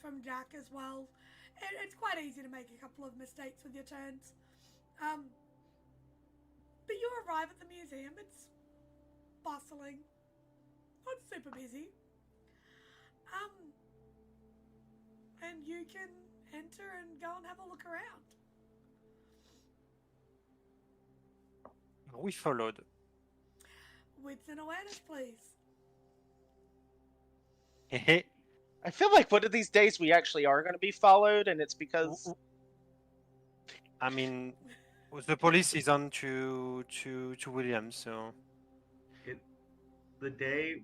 from Jack as well. It's quite easy to make a couple of mistakes with your turns. But you arrive at the museum. It's bustling, not super busy. And you can enter and go and have a look around. We followed. Wits and awareness, please. Hehe. I feel like one of these days we actually are going to be followed, and it's because... I mean, the police is on to William, so... The day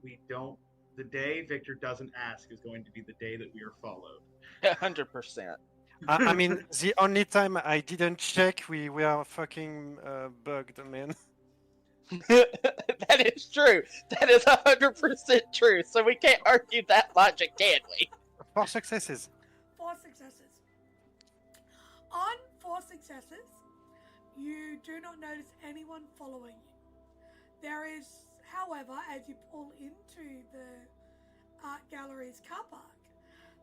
Victor doesn't ask is going to be the day that we are followed. 100%. I mean, the only time I didn't check, we were fucking bugged, man. That is true. That is 100% true. So we can't argue that logic, can we? 4 successes. 4 successes. On 4 successes, you do not notice anyone following you. There is, however, as you pull into the art gallery's car park,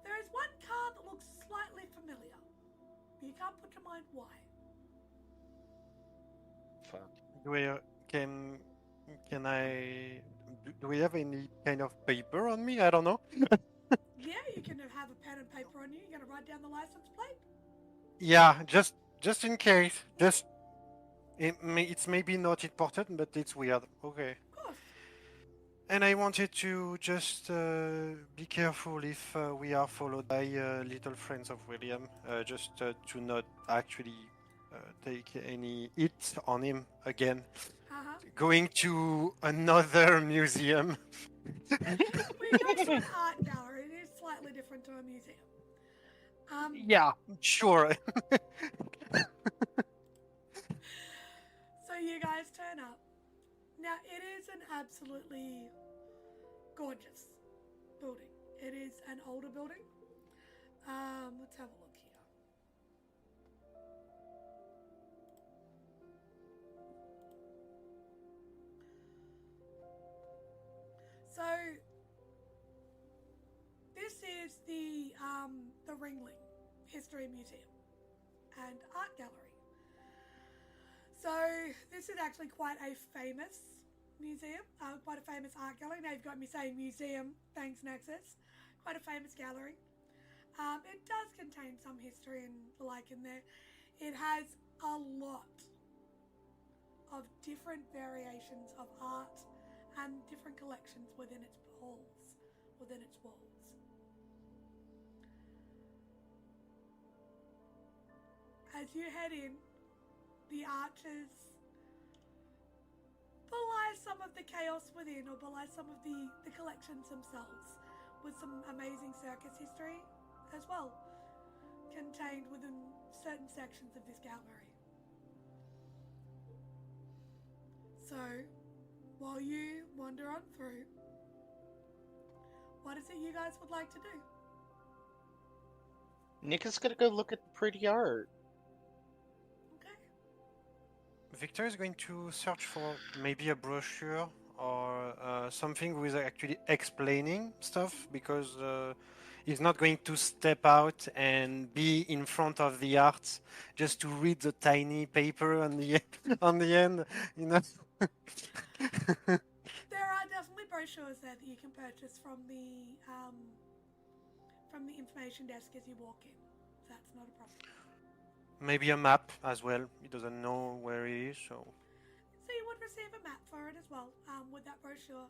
there is one car that looks slightly familiar. You can't put to mind why. Fuck. Do we have any kind of paper on me? I don't know. Yeah, you can have a pen and paper on you. You're gonna write down the license plate. Yeah, just in case. It's maybe not important, but it's weird. Okay. Of course. And I wanted to just be careful if we are followed by little friends of William, just to not actually take any hit on him again. Going to another museum. When you go to an art gallery, it is slightly different to a museum. Yeah, sure. So you guys turn up. Now, it is an absolutely gorgeous building. It is an older building. Let's have a look here. So, this is the Ringling History Museum and Art Gallery. So, this is actually quite a famous museum, quite a famous art gallery. Now you've got me saying museum, thanks Nexus. Quite a famous gallery. It does contain some history and the like in there. It has a lot of different variations of art and different collections within its halls, within its walls. As you head in, the archers belie some of the chaos within, or belie some of the collections themselves, with some amazing circus history as well, contained within certain sections of this gallery. So, while you wander on through, what is it you guys would like to do? Nick is gonna go look at the pretty art. Victor is going to search for maybe a brochure or something with actually explaining stuff, because he's not going to step out and be in front of the art just to read the tiny paper on the end, you know. There are definitely brochures there that you can purchase from the information desk as you walk in. That's not a problem. Maybe a map as well. He doesn't know where he is, so... So you would receive a map for it as well, with that brochure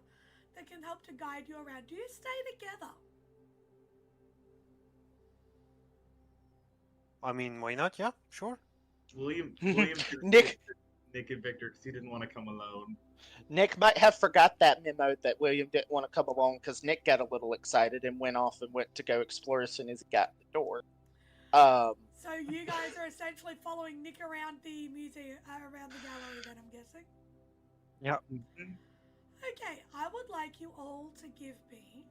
that can help to guide you around. Do you stay together? I mean, why not? Yeah, sure. William Nick. Nick and Victor because he didn't want to come alone. Nick might have forgot that memo that William didn't want to come along because Nick got a little excited and went off and went to go explore as soon as he got the door. So you guys are essentially following Nick around the museum, around the gallery then, I'm guessing? Yeah. Mhm. Okay, I would like you all to give me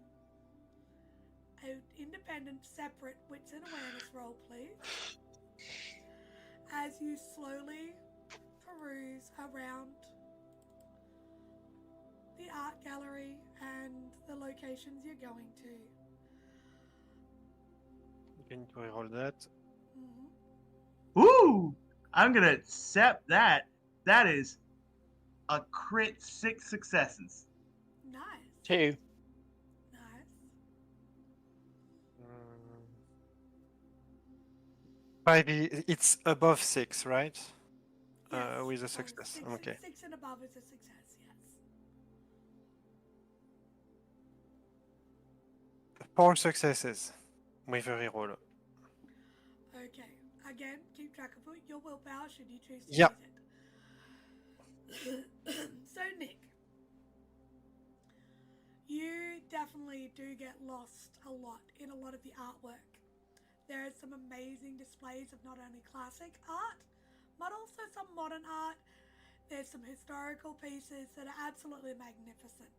an independent, separate wits and awareness roll, please. As you slowly peruse around the art gallery and the locations you're going to. You can reroll that. Mm-hmm. Ooh! I'm gonna accept that. That is a crit 6 successes. Nice. 2. Nice. It's above 6, right? Yes. With a So success. Okay. 6 and above is a success, yes. 4 successes with a reroll. Okay. Again, keep track of your willpower should you choose to Yep. use it. So, Nick, you definitely do get lost a lot in a lot of the artwork. There are some amazing displays of not only classic art, but also some modern art. There's some historical pieces that are absolutely magnificent.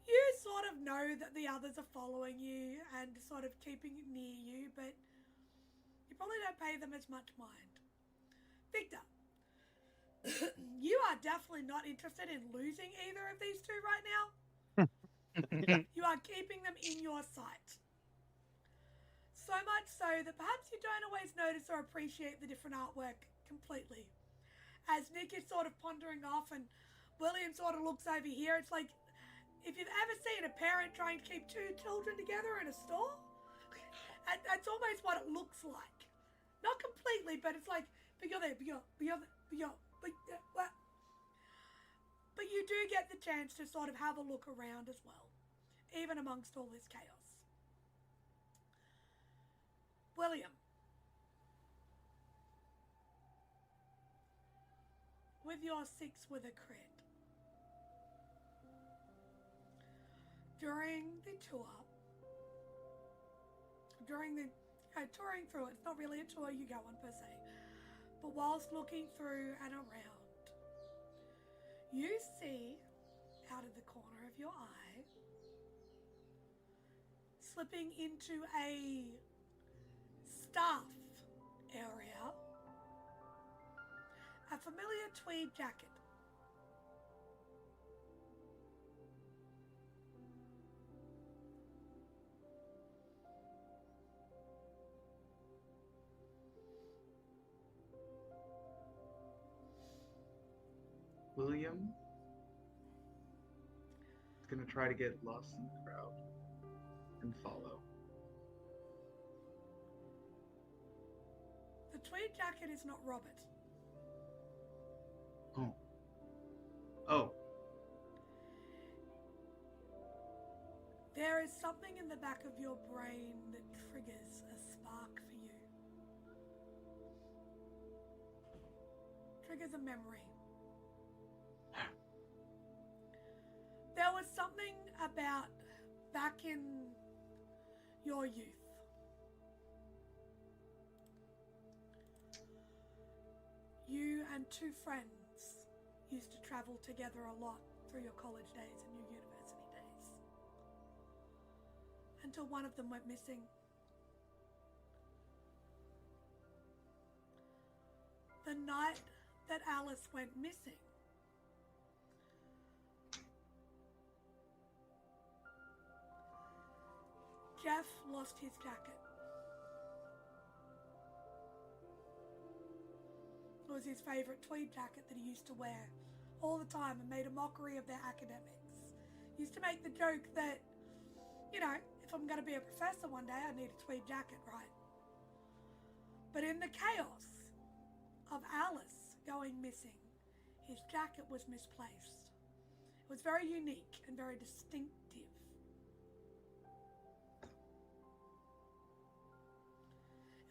You sort of know that the others are following you and sort of keeping near you, but you probably don't pay them as much mind. Victor, you are definitely not interested in losing either of these two right now. You are keeping them in your sight. So much so that perhaps you don't always notice or appreciate the different artwork completely. As Nick is sort of pondering off and William sort of looks over here, it's like if you've ever seen a parent trying to keep two children together in a store, that's almost what it looks like. Not completely, but it's like, but you're there, but you're there, but you do get the chance to sort of have a look around as well, even amongst all this chaos. William, with your 6 with a crit, during the tour, touring through it, it's not really a tour you go on per se, but whilst looking through and around, you see out of the corner of your eye, slipping into a staff area, a familiar tweed jacket. William is gonna try to get lost in the crowd and follow. The tweed jacket is not Robert. Oh. Oh. There is something in the back of your brain that triggers a spark for you. Triggers a memory. There was something about back in your youth. You and 2 friends used to travel together a lot through your college days and your university days. Until one of them went missing. The night that Alice went missing, Jeff lost his jacket. It was his favourite tweed jacket that he used to wear all the time and made a mockery of their academics. He used to make the joke that, you know, if I'm going to be a professor one day, I need a tweed jacket, right? But in the chaos of Alice going missing, his jacket was misplaced. It was very unique and very distinctive.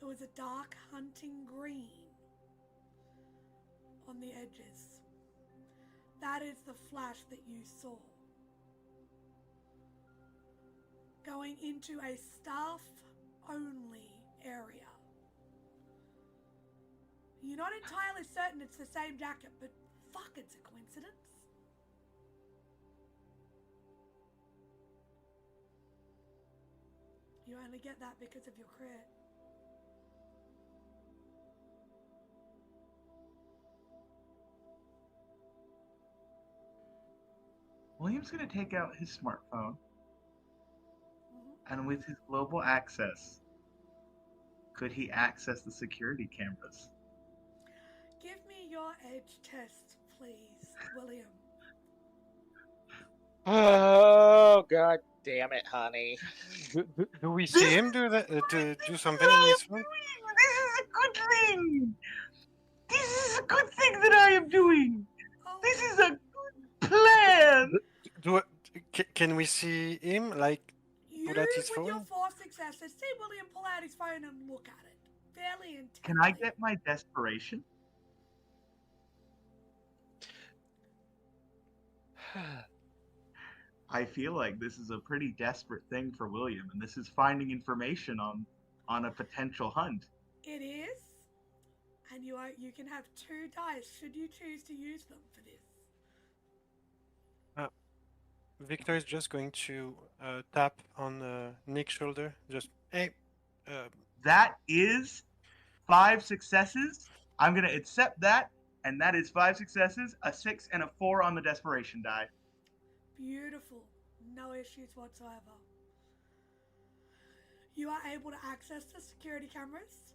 It was a dark hunting green on the edges. That is the flash that you saw. Going into a staff-only area. You're not entirely certain it's the same jacket, but fuck, it's a coincidence. You only get that because of your crit. William's going to take out his smartphone, and with his global access, could he access the security cameras? Give me your edge test, please, William. Oh, god damn it, honey. Do we see him do that? Do something in his phone? This is a good thing! This is a good thing that I am doing! Oh, This is a good plan! Can we see him? Like, you, pull out his with your phone? 4 successes, see William pull out his phone and look at it. Fairly intently. Can I get my desperation? I feel like this is a pretty desperate thing for William, and this is finding information on a potential hunt. It is, and you can have 2 dice should you choose to use them for this. Victor is just going to tap on Nick's shoulder. Just, hey. That is 5 successes. I'm going to accept that, and that is 5 successes, a 6, and a 4 on the desperation die. Beautiful. No issues whatsoever. You are able to access the security cameras.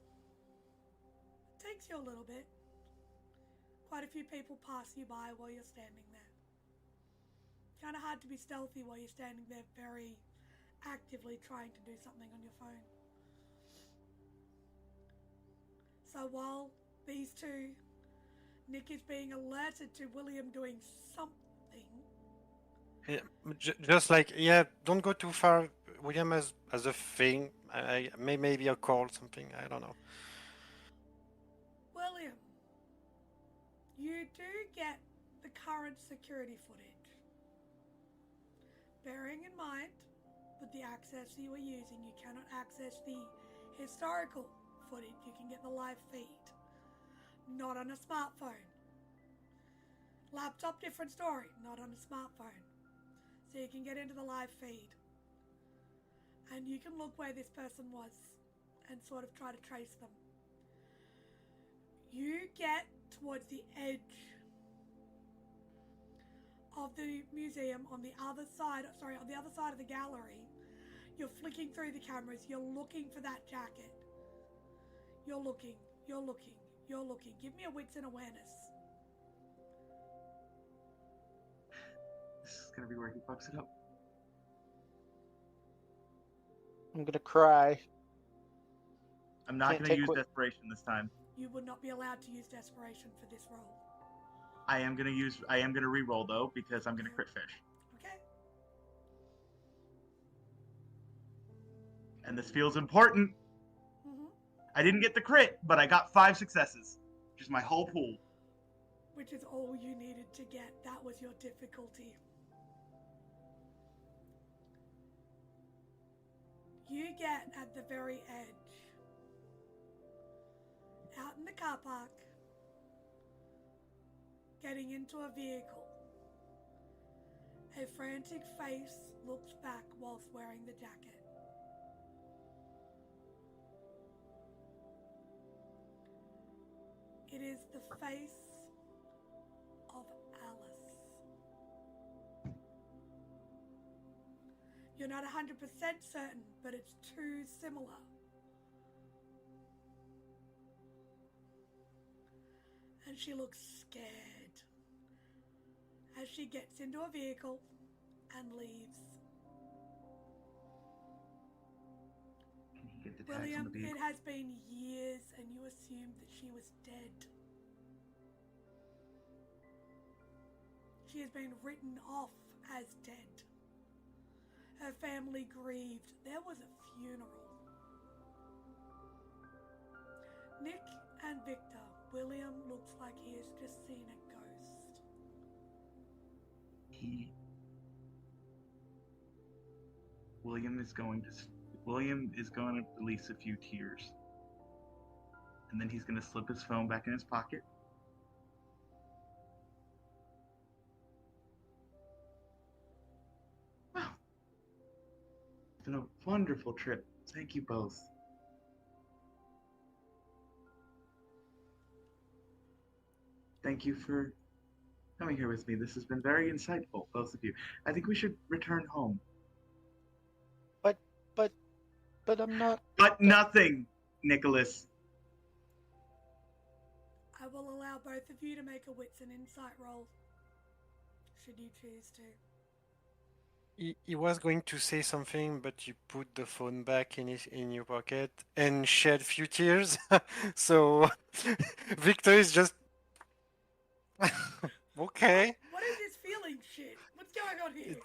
It takes you a little bit. Quite a few people pass you by while you're standing there. Kind of hard to be stealthy while you're standing there very actively trying to do something on your phone. So while these two, Nick is being alerted to William doing something. Yeah, just like, yeah, don't go too far. William has a thing. Maybe a call, something. I don't know. William, you do get the current security footage. Bearing in mind, with the access you are using, you cannot access the historical footage. You can get the live feed. Not on a smartphone. Laptop, different story. Not on a smartphone. So you can get into the live feed. And you can look where this person was and sort of try to trace them. You get towards the edge of the museum on the other side of the gallery. You're flicking through the cameras, you're looking for that jacket. You're looking. Give me a wits and awareness. This is going to be where he fucks it up. I'm gonna cry. I'm not going to use desperation this time. You would not be allowed to use desperation for this roll. I am going to re-roll though, because I'm going to crit fish. Okay. And this feels important. Mm-hmm. I didn't get the crit, but I got 5 successes, which is my whole pool. Which is all you needed to get. That was your difficulty. You get at the very edge. Out in the car park. Getting into a vehicle. A frantic face looks back whilst wearing the jacket. It is the face of Alice. You're not 100% certain, but it's too similar. And she looks scared as she gets into a vehicle and leaves. Can he get the tags William, on the vehicle? it has been years and you assumed that she was dead. She has been written off as dead. Her family grieved. There was a funeral. Nick and Victor, William looks like he has just seen a ghost. William is going to release a few tears. And then he's going to slip his phone back in his pocket. Well, it's been a wonderful trip. Thank you both. Thank you for coming here with me. This has been very insightful, both of you. I think we should return home. But I'm not. But nothing, Nicholas. I will allow both of you to make a wits and insight roll, should you choose to. He was going to say something, but you put the phone back in your pocket and shed a few tears. So Victor is just okay. What is this feeling shit? What's going on here?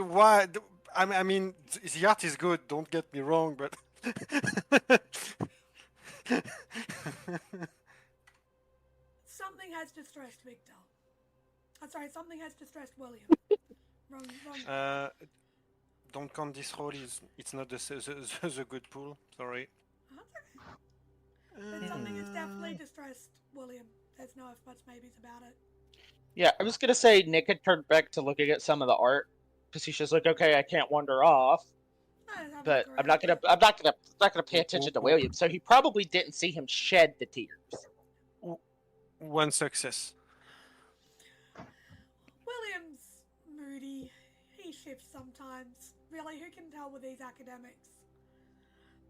Why? I mean, the art is good. Don't get me wrong, but Something has distressed Victor. I'm sorry, something has distressed William. Wrong. don't count this roll. It's not the good pool. Sorry. That's okay. But something has definitely distressed William. There's no if buts maybes about it. Yeah, I was gonna say Nick had turned back to looking at some of the art because he's just like, okay, I can't wander off, but I'm not gonna pay attention to William. So he probably didn't see him shed the tears. One success. William's moody. He shifts sometimes. Really, who can tell with these academics?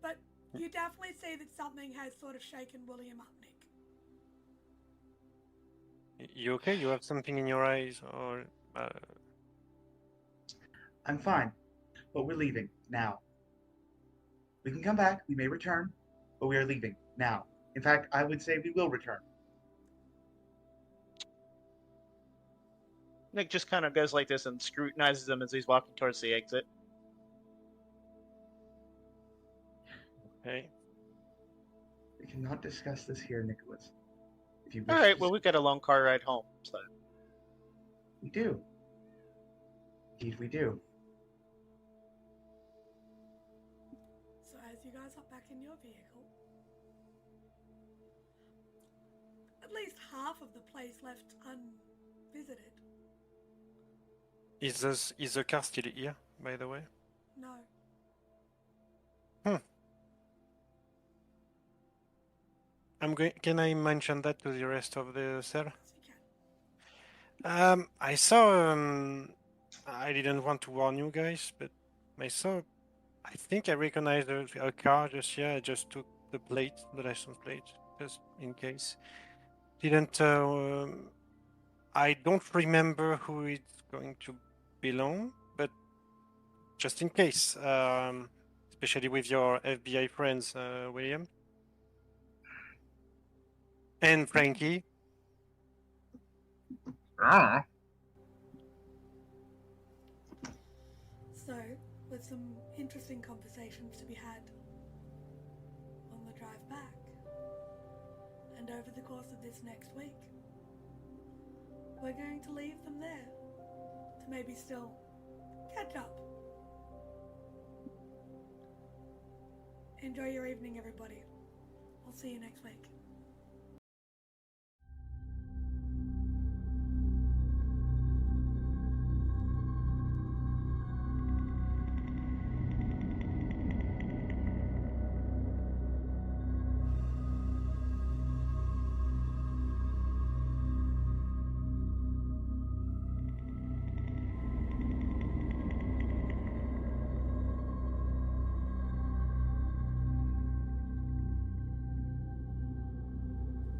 But you definitely see that something has sort of shaken William up, Nick. You okay? You have something in your eyes, or? I'm fine, but we're leaving now. We can come back, we may return, but we are leaving now. In fact, I would say we will return. Nick just kind of goes like this and scrutinizes him as he's walking towards the exit. Okay. We cannot discuss this here, Nicholas. If you wish All right, to well, we've got a long car ride home, so. We do. Indeed, we do. So as you guys hop back in your vehicle, at least half of the place left unvisited. Is the car still here, by the way? No. Can I mention that to the rest of the cell? Yes, you can. I saw. I didn't want to warn you guys, but I saw. I think I recognized a car just here. I just took the plate, the license plate, just in case. Didn't. I don't remember who it's going to belong, but just in case, especially with your FBI friends, William. And Frankie. So, with some interesting conversations to be had on the drive back, and over the course of this next week, we're going to leave them there to maybe still catch up. Enjoy your evening, everybody. I'll see you next week.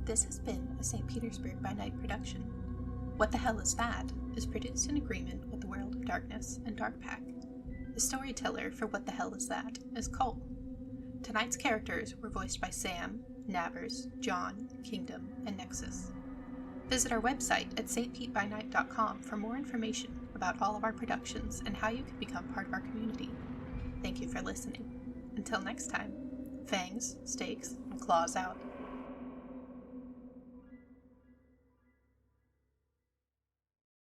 This has been a St. Petersburg by Night production. What the Hell is That is produced in agreement with the World of Darkness and Darkpack. The storyteller for What the Hell is That is Cole. Tonight's characters were voiced by Sam, Nabbers, John, Kingdom, and Nexus. Visit our website at stpbnight.com for more information about all of our productions and how you can become part of our community. Thank you for listening. Until next time, fangs, stakes, and claws out.